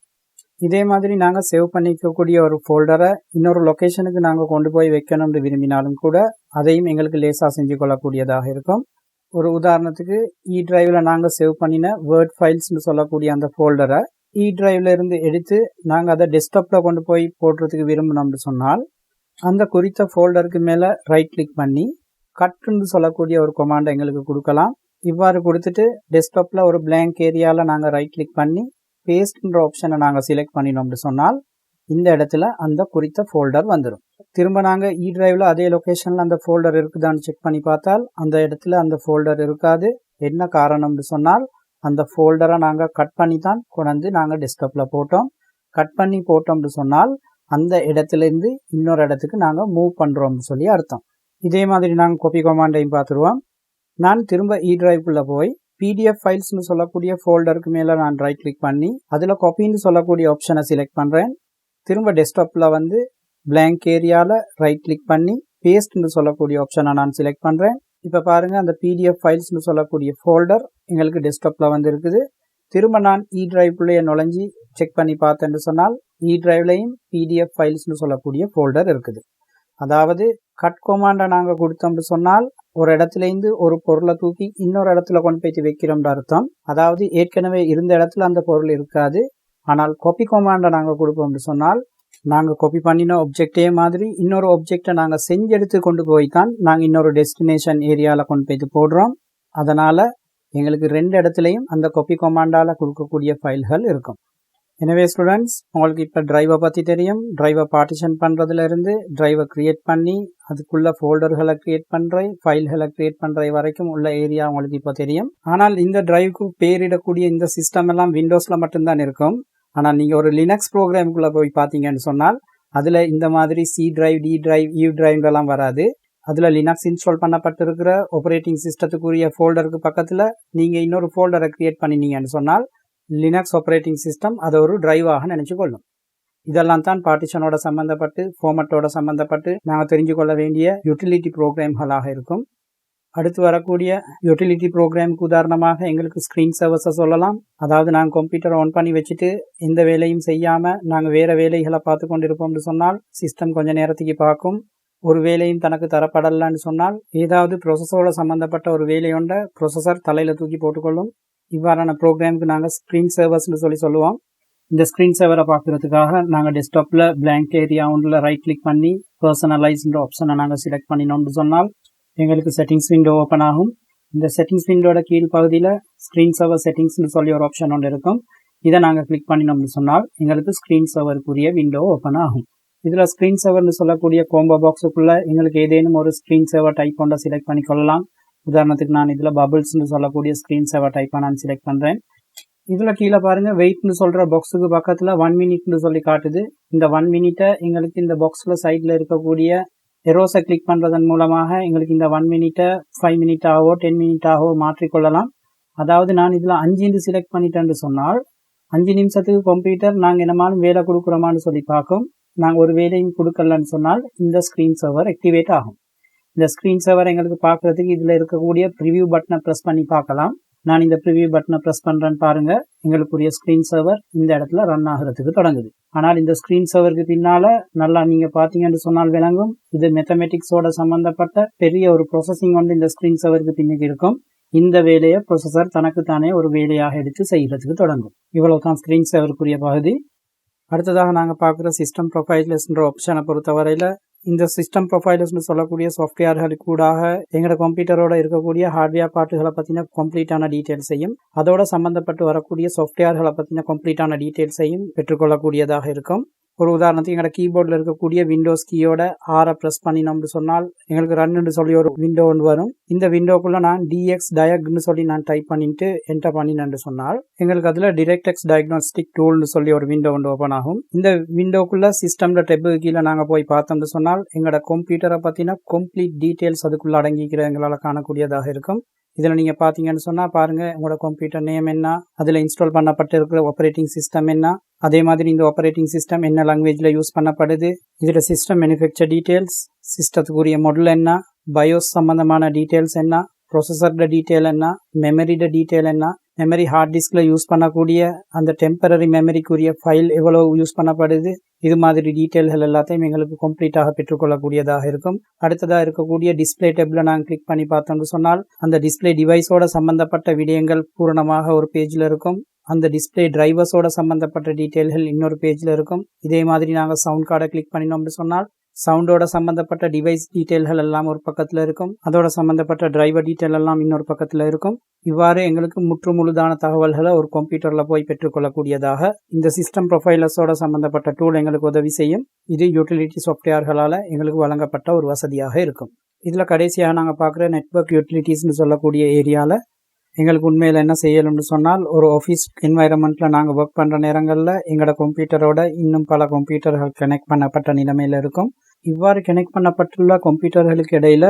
A: இதே மாதிரி நாங்கள் சேவ் பண்ணிக்கக்கூடிய ஒரு ஃபோல்டரை இன்னொரு லொக்கேஷனுக்கு நாங்கள் கொண்டு போய் வைக்கணும்னு விரும்பினாலும் கூட அதையும் எங்களுக்கு லேசாக செஞ்சு கொள்ளக்கூடியதாக இருக்கும். ஒரு உதாரணத்துக்கு இ டிரைவில் நாங்கள் சேவ் பண்ணின வேர்ட் ஃபைல்ஸ்னு சொல்லக்கூடிய அந்த ஃபோல்டரை இ டிரைவ்ல இருந்து எடுத்து நாங்கள் அதை டெஸ்க்டாப்பில் கொண்டு போய் போடுறதுக்கு விரும்பினோம்னு சொன்னால் அந்த குறித்த ஃபோல்டருக்கு மேலே ரைட் கிளிக் பண்ணி கட்டுன்னு சொல்லக்கூடிய ஒரு கொமாண்டை எங்களுக்கு கொடுக்கலாம். இவ்வாறு கொடுத்துட்டு டெஸ்க்டாப்பில் ஒரு blank ஏரியாவில் நாங்கள் ரைட் கிளிக் பண்ணி பேஸ்ட்ன்ற ஆப்ஷனை நாங்கள் செலக்ட் பண்ணினோம்னு சொன்னால் இந்த இடத்துல அந்த குறித்த ஃபோல்டர் வந்துடும். திரும்ப நாங்கள் இ டிரைவில் அதே லொக்கேஷனில் அந்த ஃபோல்டர் இருக்குதான்னு செக் பண்ணி பார்த்தால் அந்த இடத்துல அந்த ஃபோல்டர் இருக்காது. என்ன காரணம்னு சொன்னால் அந்த ஃபோல்டரை நாங்கள் கட் பண்ணி தான் கொண்டு நாங்கள் டெஸ்க்டாப்பில் போட்டோம். கட் பண்ணி போட்டோம்னு சொன்னால் அந்த இடத்துலேருந்து இன்னொரு இடத்துக்கு நாங்கள் மூவ் பண்ணுறோம்னு சொல்லி அர்த்தம். இதே மாதிரி நாங்கள் காப்பி கமாண்டையும் பார்த்துருவோம். நான் திரும்ப இ டிரைவ்க்குள்ளே போய் பிடிஎஃப் ஃபைல்ஸ்னு சொல்லக்கூடிய ஃபோல்டருக்கு மேலே நான் ரைட் கிளிக் பண்ணி அதில் காப்பின்னு சொல்லக்கூடிய ஆப்ஷனை செலக்ட் பண்ணுறேன். திரும்ப டெஸ்க்டாப்பில் வந்து blank ஏரியாவில் ரைட் கிளிக் பண்ணி பேஸ்ட்னு சொல்லக்கூடிய ஆப்ஷனை நான் செலக்ட் பண்ணுறேன். இப்போ பாருங்கள் அந்த பிடிஎஃப் ஃபைல்ஸ்னு சொல்லக்கூடிய ஃபோல்டர் எங்களுக்கு டெஸ்க்டாப்பில் வந்து இருக்குது. திரும்ப நான் இ டிரைவ்க்குள்ளேயே நுழைஞ்சி செக் பண்ணி பார்த்தேன்னு சொன்னால் இ டிரைவ்லையும் பிடிஎஃப் ஃபைல்ஸ்னு சொல்லக்கூடிய ஃபோல்டர் இருக்குது. அதாவது கட் கொமாண்டை நாங்கள் கொடுத்தோம்னு சொன்னால் ஒரு இடத்துலேருந்து ஒரு பொருளை தூக்கி இன்னொரு இடத்துல கொண்டு போய்ட்டு வைக்கிறோம்னு அர்த்தம். அதாவது ஏற்கனவே இருந்த இடத்துல அந்த பொருள் இருக்காது. ஆனால் காப்பி கொமாண்டை நாங்கள் கொடுப்போம்னு சொன்னால் நாங்கள் காப்பி பண்ணின ஒப்ஜெக்டே மாதிரி இன்னொரு ஒப்ஜெக்டை நாங்கள் செஞ்செடுத்து கொண்டு போய் தான் நாங்கள் இன்னொரு டெஸ்டினேஷன் ஏரியாவில் கொண்டு போய்ட்டு போடுறோம். அதனால் எங்களுக்கு ரெண்டு இடத்துலையும் அந்த காப்பி கொமாண்டால் கொடுக்கக்கூடிய ஃபைல்கள் இருக்கும். எனவே ஸ்டூடெண்ட்ஸ், உங்களுக்கு இப்போ டிரைவை பற்றி தெரியும். டிரைவை பார்ட்டிஷன் பண்ணுறதுலேருந்து டிரைவை க்ரியேட் பண்ணி அதுக்குள்ள ஃபோல்டர்களை க்ரியேட் பண்ணுற ஃபைல்களை க்ரியேட் பண்ணுற வரைக்கும் உள்ள ஏரியா உங்களுக்கு இப்போ தெரியும். ஆனால் இந்த டிரைவுக்கு பேரிடக்கூடிய இந்த சிஸ்டம் எல்லாம் விண்டோஸில் மட்டும்தான் இருக்கும். ஆனால் நீங்கள் ஒரு லினக்ஸ் ப்ரோக்ராமுக்குள்ளே போய் பார்த்தீங்கன்னு சொன்னால் அதில் இந்த மாதிரி C drive, D drive, U டிரைவ்லாம் வராது. அதில் லினக்ஸ் இன்ஸ்டால் பண்ணப்பட்டிருக்கிற ஆப்ரேட்டிங் சிஸ்டத்துக்குரிய ஃபோல்டருக்கு பக்கத்தில் நீங்கள் இன்னொரு ஃபோல்டரை க்ரியேட் பண்ணினீங்கன்னு சொன்னால் லினக்ஸ் ஆப்ரேட்டிங் சிஸ்டம் அதை ஒரு டிரைவாக நினச்சி கொள்ளும். இதெல்லாம் தான் பார்ட்டிஷனோட சம்மந்தப்பட்டு ஃபார்மட்டோட சம்மந்தப்பட்டு நாங்கள் தெரிஞ்சு கொள்ள வேண்டிய யூட்டிலிட்டி ப்ரோக்ராம்களாக இருக்கும். அடுத்து வரக்கூடிய யூட்டிலிட்டி ப்ரோக்ராமுக்கு உதாரணமாக எங்களுக்கு ஸ்க்ரீன் சர்வர்ஸை சொல்லலாம். அதாவது நாங்கள் கம்ப்யூட்டரை ஆன் பண்ணி வச்சுட்டு எந்த வேலையும் செய்யாமல் நாங்கள் வேறு வேலைகளை பார்த்து கொண்டு இருப்போம்னு சொன்னால் சிஸ்டம் கொஞ்சம் நேரத்துக்கு பார்க்கும். ஒரு வேலையும் தனக்கு தரப்படலான்னு சொன்னால் ஏதாவது ப்ரொசஸரோட சம்மந்தப்பட்ட ஒரு வேலையோண்ட ப்ரொசஸர் தலையில் தூக்கி போட்டுக்கொள்ளும். இவ்வாறான ப்ரோக்ராமுக்கு நாங்கள் ஸ்க்ரீன் சர்வர்ஸ்னு சொல்லுவோம். இந்த ஸ்க்ரீன் சர்வரை பார்க்குறதுக்காக நாங்கள் டெஸ்க்டாப்பில் blank ஏரியா ஒன்றில் ரைட் கிளிக் பண்ணி பர்சனலைஸ்ன்ற ஆப்ஷனை நாங்கள் செலக்ட் பண்ணினோம்னு சொன்னால் எங்களுக்கு செட்டிங்ஸ் விண்டோ ஓப்பன் ஆகும். இந்த செட்டிங்ஸ் விண்டோட கீழ் பகுதியில் ஸ்க்ரீன் சர்வர் செட்டிங்ஸ்னு சொல்லி ஒரு ஆப்ஷன் ஒன்று இருக்கும். இதை நாங்கள் கிளிக் பண்ணினோம்னு சொன்னால் எங்களுக்கு ஸ்க்ரீன் சர்வருக்குரிய விண்டோ ஓப்பன் ஆகும். இதில் ஸ்க்ரீன் சர்வர்னு சொல்லக்கூடிய கோம்போ பாக்ஸுக்குள்ளே எங்களுக்கு ஏதேனும் ஒரு ஸ்க்ரீன் சர்வர் டைப் கொண்ட செலக்ட் பண்ணி கொள்ளலாம். உதாரணத்துக்கு நான் இதில் பபிள்ஸ்னு சொல்லக்கூடிய ஸ்க்ரீன் சர்வர் டைப்பாக நான் செலக்ட் பண்ணுறேன். இதில் கீழே பாருங்கள் வெயிட்னு சொல்கிற பாக்ஸுக்கு பக்கத்தில் 1 மினிட்னு சொல்லி காட்டுது. இந்த 1 மினிட்டை எங்களுக்கு இந்த பாக்ஸில் சைடில் இருக்கக்கூடிய எரோஸை கிளிக் பண்ணுறதன் மூலமாக எங்களுக்கு இந்த 1 மினிட்டை 5 மினிட்டாகவோ 10 மினிட்டாகவோ மாற்றிக்கொள்ளலாம். அதாவது நான் இதில் 5 செலக்ட் பண்ணிட்டேன்னு சொன்னால் 5 நிமிஷத்துக்கு கம்ப்யூட்டர் நாங்கள் என்னமாலும் வேலை கொடுக்குறோமான்னு சொல்லி பார்க்கும். நாங்கள் ஒரு வேலையும் கொடுக்கலன்னு சொன்னால் இந்த ஸ்க்ரீன் சர்வர் ஆக்டிவேட் ஆகும். இந்த ஸ்க்ரீன் சர்வர் எங்களுக்கு பார்க்குறதுக்கு இதில் இருக்கக்கூடிய ப்ரிவியூ பட்டனை ப்ரெஸ் பண்ணி பார்க்கலாம். நான் இந்த ப்ரிவியூ பட்டனை ப்ரெஸ் பண்ணுறேன்னு பாருங்கள், எங்களுக்குரிய ஸ்க்ரீன் சர்வர் இந்த இடத்துல ரன் ஆகிறதுக்கு தொடங்குது. ஆனால் இந்த ஸ்க்ரீன் சர்வருக்கு பின்னால் நல்லா நீங்கள் பார்த்தீங்கன்னு சொன்னால் விளங்கும். இது மேத்தமெட்டிக்ஸோட சம்மந்தப்பட்ட பெரிய ஒரு ப்ராசஸிங் வந்து இந்த ஸ்க்ரீன் சர்வருக்கு பின்னுக்கு இருக்கும். இந்த வேலையை ப்ரொசஸர் தனக்குத்தானே ஒரு வேலையாக எடுத்து செய்கிறதுக்கு தொடங்கும். இவ்வளவு தான் ஸ்க்ரீன் சர்வருக்குரிய பகுதி. அடுத்ததாக நாங்கள் பார்க்குற சிஸ்டம் ப்ரொஃபைலர்ஸ்ன்ற ஆப்ஷனை பொறுத்தவரையில் இந்த சிஸ்டம் ப்ரொஃபைலர்ஸ்னு சொல்லக்கூடிய சாஃப்ட்வேர்களுக்கு கூடாக எங்களோட கம்ப்யூட்டரோட இருக்கக்கூடிய ஹார்ட்வேர் பார்ட்டுகளை பற்றின கம்ப்ளீட்டான டீட்டெயில்ஸையும் அதோட சம்மந்தப்பட்டு வரக்கூடிய சாஃப்ட்வேர்களை பற்றின கம்ப்ளீட்டான டீட்டெயில்ஸையும் பெற்றுக்கொள்ளக்கூடியதாக இருக்கும். ஒரு உதாரணத்துக்கு எங்களோட கீபோர்டில் இருக்கக்கூடிய விண்டோஸ் கீயோட ஆரை ப்ரெஸ் பண்ணினோம்னு சொன்னால் எங்களுக்கு ரன்னு சொல்லி ஒரு விண்டோ ஒன்று வரும். இந்த விண்டோக்குள்ளே நான் DX டயக்னு சொல்லி நான் டைப் பண்ணிட்டு என்டர் பண்ணினேன்னு சொன்னால் எங்களுக்கு அதில் டிரெக்டெக்ஸ் டயக்னோஸ்டிக் டூல்னு சொல்லி ஒரு விண்டோ ஒன்று ஓப்பன் ஆகும். இந்த விண்டோக்குள்ளே சிஸ்டமில் டெப்பு கீழே நாங்கள் போய் பார்த்தோம்னு சொன்னால் எங்களோட கம்ப்யூட்டரை பற்றின கம்ப்ளீட் டீட்டெயில்ஸ் அதுக்குள்ளே அடங்கிக்கிற எங்களால் காணக்கூடியதாக இருக்கும். இதில் நீங்கள் பார்த்தீங்கன்னு சொன்னால் பாருங்கள், உங்களோட கம்ப்யூட்டர் நேம் என்ன, அதில் இன்ஸ்டால் பண்ணப்பட்டு இருக்கிற ஆப்ரேட்டிங் சிஸ்டம் என்ன, அதே மாதிரி இந்த ஆப்ரேட்டிங் சிஸ்டம் என்ன லாங்குவேஜில் யூஸ் பண்ணப்படுது, இதில் சிஸ்டம் மேனுஃபேக்சர் டீட்டெயில்ஸ், சிஸ்டத்துக்குரிய மாடல் என்ன, பயோஸ் சம்பந்தமான டீட்டெயில்ஸ் என்ன, ப்ரொசஸரோட டீட்டெயில் என்ன, மெமரியோட டீட்டெயில் என்ன, மெமரி ஹார்ட் டிஸ்கில் யூஸ் பண்ணக்கூடிய அந்த டெம்பரரி மெமரிக்குரிய ஃபைல் எவ்வளோ யூஸ் பண்ணப்படுது, இது மாதிரி டீட்டெயில்கள் எல்லாத்தையும் எங்களுக்கு கம்ப்ளீட்டாக பெற்றுக்கொள்ளக்கூடியதாக இருக்கும். அடுத்ததாக இருக்கக்கூடிய டிஸ்பிளே டேபில் நாங்கள் கிளிக் பண்ணி பார்த்தோம்னு சொன்னால் அந்த டிஸ்பிளே டிவைஸோட சம்பந்தப்பட்ட விடயங்கள் பூரணமாக ஒரு பேஜில் இருக்கும். அந்த டிஸ்பிளே டிரைவர்ஸோட சம்மந்தப்பட்ட டீட்டெயில்கள் இன்னொரு பேஜில் இருக்கும். இதே மாதிரி நாங்கள் சவுண்ட் கார்டை கிளிக் பண்ணினோம்னு சொன்னால் சவுண்டோட சம்மந்தப்பட்ட டிவைஸ் டீட்டெயில்கள் எல்லாம் ஒரு பக்கத்தில் இருக்கும். அதோட சம்மந்தப்பட்ட டிரைவர் டீட்டெயில் எல்லாம் இன்னொரு பக்கத்தில் இருக்கும். இவ்வாறு எங்களுக்கு முழுதான தகவல்களை ஒரு கம்ப்யூட்டரில் போய் பெற்றுக்கொள்ளக்கூடியதாக இந்த சிஸ்டம் ப்ரொஃபைலர்ஸோட சம்மந்தப்பட்ட டூல் எங்களுக்கு உதவி செய்யும். இது யூட்டிலிட்டி சாஃப்ட்வேர்களால் எங்களுக்கு வழங்கப்பட்ட ஒரு வசதியாக இருக்கும். இதில் கடைசியாக நாங்கள் பார்க்குற நெட்வொர்க் யூட்டிலிட்டிஸ்னு சொல்லக்கூடிய ஏரியாவில் எங்களுக்கு உண்மையில் என்ன செய்யணும்னு சொன்னால், ஒரு ஆஃபீஸ் என்வாயரன்மெண்ட்டில் நாங்கள் ஒர்க் பண்ணுற நேரங்களில் எங்களோட கம்ப்யூட்டரோட இன்னும் பல கம்ப்யூட்டர்கள் கனெக்ட் பண்ணப்பட்ட நிலைமையில் இருக்கும். இவ்வாறு கனெக்ட் பண்ணப்பட்டுள்ள கம்ப்யூட்டர்களுக்கு இடையில்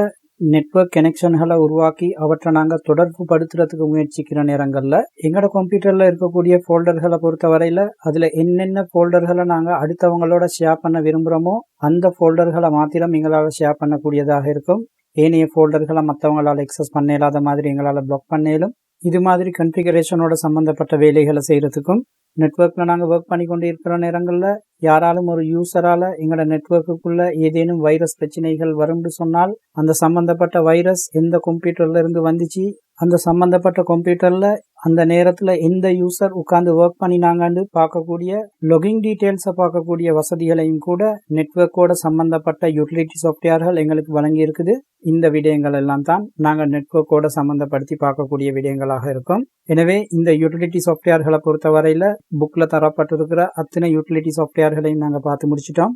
A: நெட்வொர்க் கனெக்ஷன்களை உருவாக்கி அவற்றை நாங்கள் தொடர்பு படுத்துறதுக்கு முயற்சிக்கிற நேரங்களில் எங்களோட கம்ப்யூட்டரில் இருக்கக்கூடிய ஃபோல்டர்களை பொறுத்தவரையில் அதில் என்னென்ன ஃபோல்டர்களை நாங்கள் அடுத்தவங்களோட ஷேர் பண்ண விரும்புகிறோமோ அந்த ஃபோல்டர்களை மாத்திரம் எங்களால் ஷேர் பண்ணக்கூடியதாக இருக்கும். ஏனைய ஃபோல்டர்களை மற்றவங்களால் எக்ஸஸ் பண்ண இல்லாத மாதிரி எங்களால் பிளாக் பண்ணேலும். இது மாதிரி கன்ஃபிகரேஷனோட சம்மந்தப்பட்ட வேலைகளை செய்கிறதுக்கும் நெட்வொர்க்கில் நாங்கள் ஒர்க் பண்ணி கொண்டு இருக்கிற நேரங்களில் யாராலும் ஒரு யூஸரால் எங்களோட நெட்வொர்க்குள்ளே ஏதேனும் வைரஸ் பிரச்சனைகள் வரும்னு சொன்னால் அந்த சம்மந்தப்பட்ட வைரஸ் எந்த கம்ப்யூட்டரில் இருந்து வந்துச்சு, அந்த சம்மந்தப்பட்ட கம்ப்யூட்டரில் அந்த நேரத்தில் எந்த யூசர் உட்காந்து ஒர்க் பண்ணினாங்கன்னு பார்க்கக்கூடிய லொகிங் டீட்டெயில்ஸை பார்க்கக்கூடிய வசதிகளையும் கூட நெட்வொர்க்கோட சம்மந்தப்பட்ட யூட்டிலிட்டி சாஃப்ட்வேர்கள் எங்களுக்கு வழங்கி இருக்குது. இந்த விடயங்கள் எல்லாம் தான் நாங்கள் நெட்வொர்க்கோட சம்மந்தப்படுத்தி பார்க்கக்கூடிய விடயங்களாக இருக்கும். எனவே இந்த யூட்டிலிட்டி சாஃப்ட்வேர்களை பொறுத்தவரையில் புக்கில் தரப்பட்டிருக்கிற அத்தனை யூட்டிலிட்டி சாஃப்ட்வேர்களையும் நாங்கள் பார்த்து முடிச்சிட்டோம்.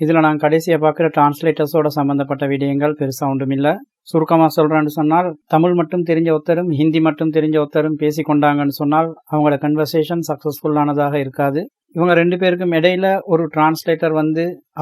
A: இதில் நாங்கள் கடைசியாக பார்க்குற டிரான்ஸ்லேட்டர்ஸோட சம்மந்தப்பட்ட விடயங்கள் பெருசாக ஒன்றும் இல்லை. சுருக்கமாக சொல்கிறேன்னு சொன்னால், தமிழ் மட்டும் தெரிஞ்ச ஒருத்தரும் ஹிந்தி மட்டும் தெரிஞ்ச ஒருத்தரும் பேசி கொண்டாங்கன்னு சொன்னால் அவங்களோட கன்வர்சேஷன் சக்ஸஸ்ஃபுல்லானதாக இருக்காது. இவங்க ரெண்டு பேருக்கும் இடையில ஒரு டிரான்ஸ்லேட்டர்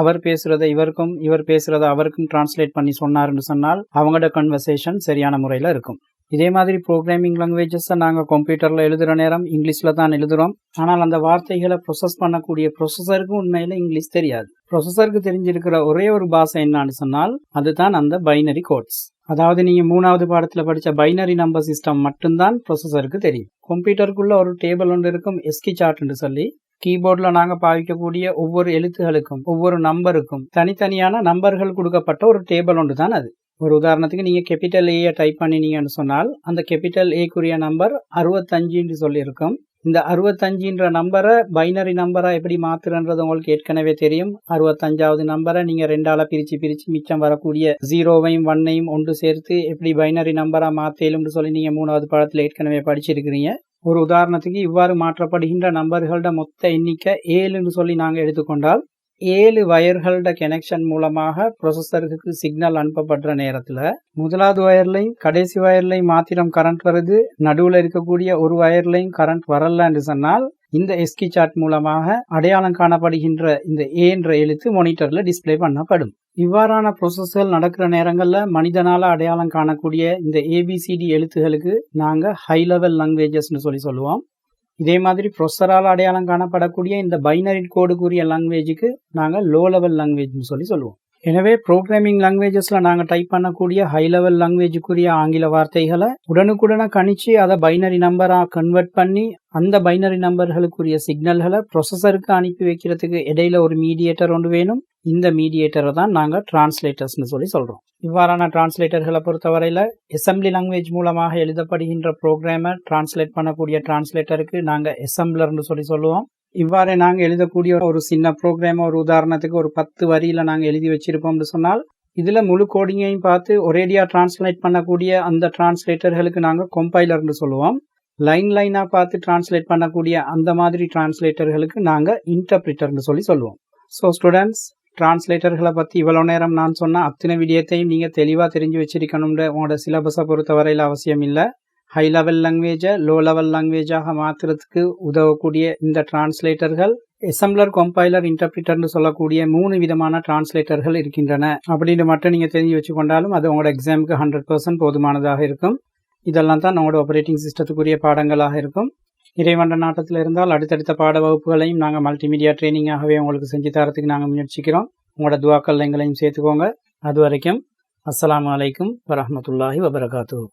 A: அவர் பேசுகிறத இவருக்கும் இவர் பேசுகிறத அவருக்கும் டிரான்ஸ்லேட் பண்ணி சொன்னாருன்னு சொன்னால் அவங்களோட கன்வர்சேஷன் சரியான முறையில் இருக்கும். இதே மாதிரி ப்ரோக்ராமிங் லாங்குவேஜஸை நாங்கள் கம்ப்யூட்டரில் எழுதுகிற நேரம் இங்கிலீஷில் தான் எழுதுகிறோம். ஆனால் அந்த வார்த்தைகளை ப்ரொசஸ் பண்ணக்கூடிய ப்ரொசஸருக்கு உண்மையில் இங்கிலீஷ் தெரியாது. ப்ரொசஸருக்கு தெரிஞ்சிருக்கிற ஒரே ஒரு பாஷை என்னான்னு சொன்னால் அதுதான் அந்த பைனரி கோட்ஸ். அதாவது நீங்கள் 3வது பாடத்தில் படித்த பைனரி நம்பர் சிஸ்டம் மட்டும்தான் ப்ரொசஸருக்கு தெரியும். கம்ப்யூட்டருக்குள்ள ஒரு டேபிள் ஒன்று இருக்கும், எஸ்கி சார்ட்னு சொல்லி. கீபோர்டில் நாங்கள் பாவிக்கக்கூடிய ஒவ்வொரு எழுத்துகளுக்கும் ஒவ்வொரு நம்பருக்கும் தனித்தனியான நம்பர்கள் கொடுக்கப்பட்ட ஒரு டேபிள் ஒன்று தான் அது. ஒரு உதாரணத்துக்கு நீங்கள் கேபிட்டல் ஏயை டைப் பண்ணினீங்கன்னு சொன்னால் அந்த கேபிட்டல் ஏக்குரிய நம்பர் 65 சொல்லியிருக்கும். இந்த 65 நம்பரை பைனரி நம்பராக எப்படி மாற்றுறது உங்களுக்கு ஏற்கனவே தெரியும். 65வது நம்பரை நீங்கள் 2ஆல் பிரித்து மிச்சம் வரக்கூடிய 0வையும் 1ஐயும் ஒன்று சேர்த்து எப்படி பைனரி நம்பராக மாற்றலும்னு சொல்லி நீங்கள் 3வது பாடத்தில் ஏற்கனவே படிச்சிருக்கிறீங்க. ஒரு உதாரணத்துக்கு இவ்வாறு மாற்றப்படுகின்ற நம்பர்களோட மொத்த எண்ணிக்கை 7ன்னு சொல்லி நாங்கள் எடுத்துக்கொண்டால் 7 வயர்களோட கனெக்ஷன் மூலமாக ப்ரொசஸருக்கு சிக்னல் அனுப்பப்படுற நேரத்தில் முதலாவது வயர்லையும் கடைசி வயர்லையும் மாத்திரம் கரண்ட் வருது, நடுவில் இருக்கக்கூடிய ஒரு வயர்லையும் கரண்ட் வரலன்னு சொன்னால் இந்த எஸ்கி சார்ட் மூலமாக அடையாளம் காணப்படுகின்ற இந்த ஏன்ற எழுத்து மானிட்டரில் டிஸ்பிளே பண்ணப்படும். இவ்வாறான ப்ரொசஸ்கள் நடக்கிற நேரங்களில் மனிதனால் அடையாளம் காணக்கூடிய இந்த ஏபிசிடி எழுத்துகளுக்கு நாங்கள் ஹை லெவல் லாங்குவேஜஸ்ன்னு சொல்லுவோம். இதே மாதிரி ப்ரொசஸரால் அடையாளம் காணப்படக்கூடிய இந்த பைனரி கோடுக்குரிய லாங்குவேஜுக்கு நாங்கள் லோ லெவல் லாங்குவேஜ்னு சொல்லுவோம். எனவே ப்ரோக்ராமிங் லாங்குவேஜஸில் நாங்கள் டைப் பண்ணக்கூடிய ஹை லெவல் லாங்குவேஜுக்குரிய ஆங்கில வார்த்தைகளை உடனுக்குடனே கணிச்சு அதை பைனரி நம்பராக கன்வெர்ட் பண்ணி அந்த பைனரி நம்பர்களுக்குரிய சிக்னல்களை ப்ரொசஸருக்கு அனுப்பி வைக்கிறதுக்கு இடையில ஒரு மீடியேட்டர் ஒன்று வேணும். இந்த மீடியேட்டரை தான் நாங்கள் டிரான்ஸ்லேட்டர்ஸ்னு சொல்கிறோம். இவ்வாறான டிரான்ஸ்லேட்டர்களை பொறுத்தவரையில் அசெம்பிளி லாங்குவேஜ் மூலமாக எழுதப்படுகின்ற ப்ரோக்ராமை டிரான்ஸ்லேட் பண்ணக்கூடிய டிரான்ஸ்லேட்டருக்கு நாங்கள் அசெம்பிளர்னு சொல்லுவோம். இவ்வாறு நாங்கள் எழுதக்கூடிய ஒரு சின்ன ப்ரோக்ராமை ஒரு உதாரணத்துக்கு ஒரு 10 வரியில் நாங்கள் எழுதி வச்சிருப்போம்னு சொன்னால் இதில் முழு கோடிங்கையும் பார்த்து ஒரேடியாக டிரான்ஸ்லேட் பண்ணக்கூடிய அந்த டிரான்ஸ்லேட்டர்களுக்கு நாங்கள் கம்பைலர்னு சொல்லுவோம். லைனாக பார்த்து டிரான்ஸ்லேட் பண்ணக்கூடிய அந்த மாதிரி டிரான்ஸ்லேட்டர்களுக்கு நாங்கள் இன்டர்பிரிட்டர்னு சொல்லுவோம். ஸோ ஸ்டூடெண்ட்ஸ், டிரான்ஸ்லேட்டர்களை பற்றி இவ்வளோ நேரம் நான் சொன்ன அத்தனை விடயத்தையும் நீங்கள் தெளிவாக தெரிஞ்சு வச்சிருக்கணும்ன்ற உங்களோட சிலபஸை பொறுத்தவரையில் அவசியம் இல்லை. ஹை லெவல் லாங்குவேஜை லோ லெவல் லாங்குவேஜாக மாற்றுறதுக்கு உதவக்கூடிய இந்த டிரான்ஸ்லேட்டர்கள் அசெம்பிளர், கம்பைலர், இன்டர்பிரிட்டர்னு சொல்லக்கூடிய 3 விதமான டிரான்ஸ்லேட்டர்கள் இருக்கின்றன. அப்படின்னு மட்டும் நீங்கள் தெரிஞ்சு வச்சுக்கொண்டாலும் அது உங்களோட எக்ஸாமுக்கு 100% போதுமானதாக இருக்கும். இதெல்லாம் தான் நம்மளோட ஆப்பரேட்டிங் சிஸ்டத்துக்குரிய பாடங்களாக இருக்கும். இறைவண்ட நாட்டத்தில் இருந்தால் அடுத்தடுத்த பாட வகுப்புகளையும் நாங்கள் மல்டிமீடியா ட்ரைனிங்காகவே உங்களுக்கு செஞ்சு தரத்துக்கு நாங்கள் முயற்சிக்கிறோம். உங்களோட துவாக்கள் எங்களையும் சேர்த்துக்கோங்க. அது வரைக்கும் அஸ்ஸலாமு அலைக்கும் வரஹ்மத்துல்லாஹி வபரகாத்துஹு.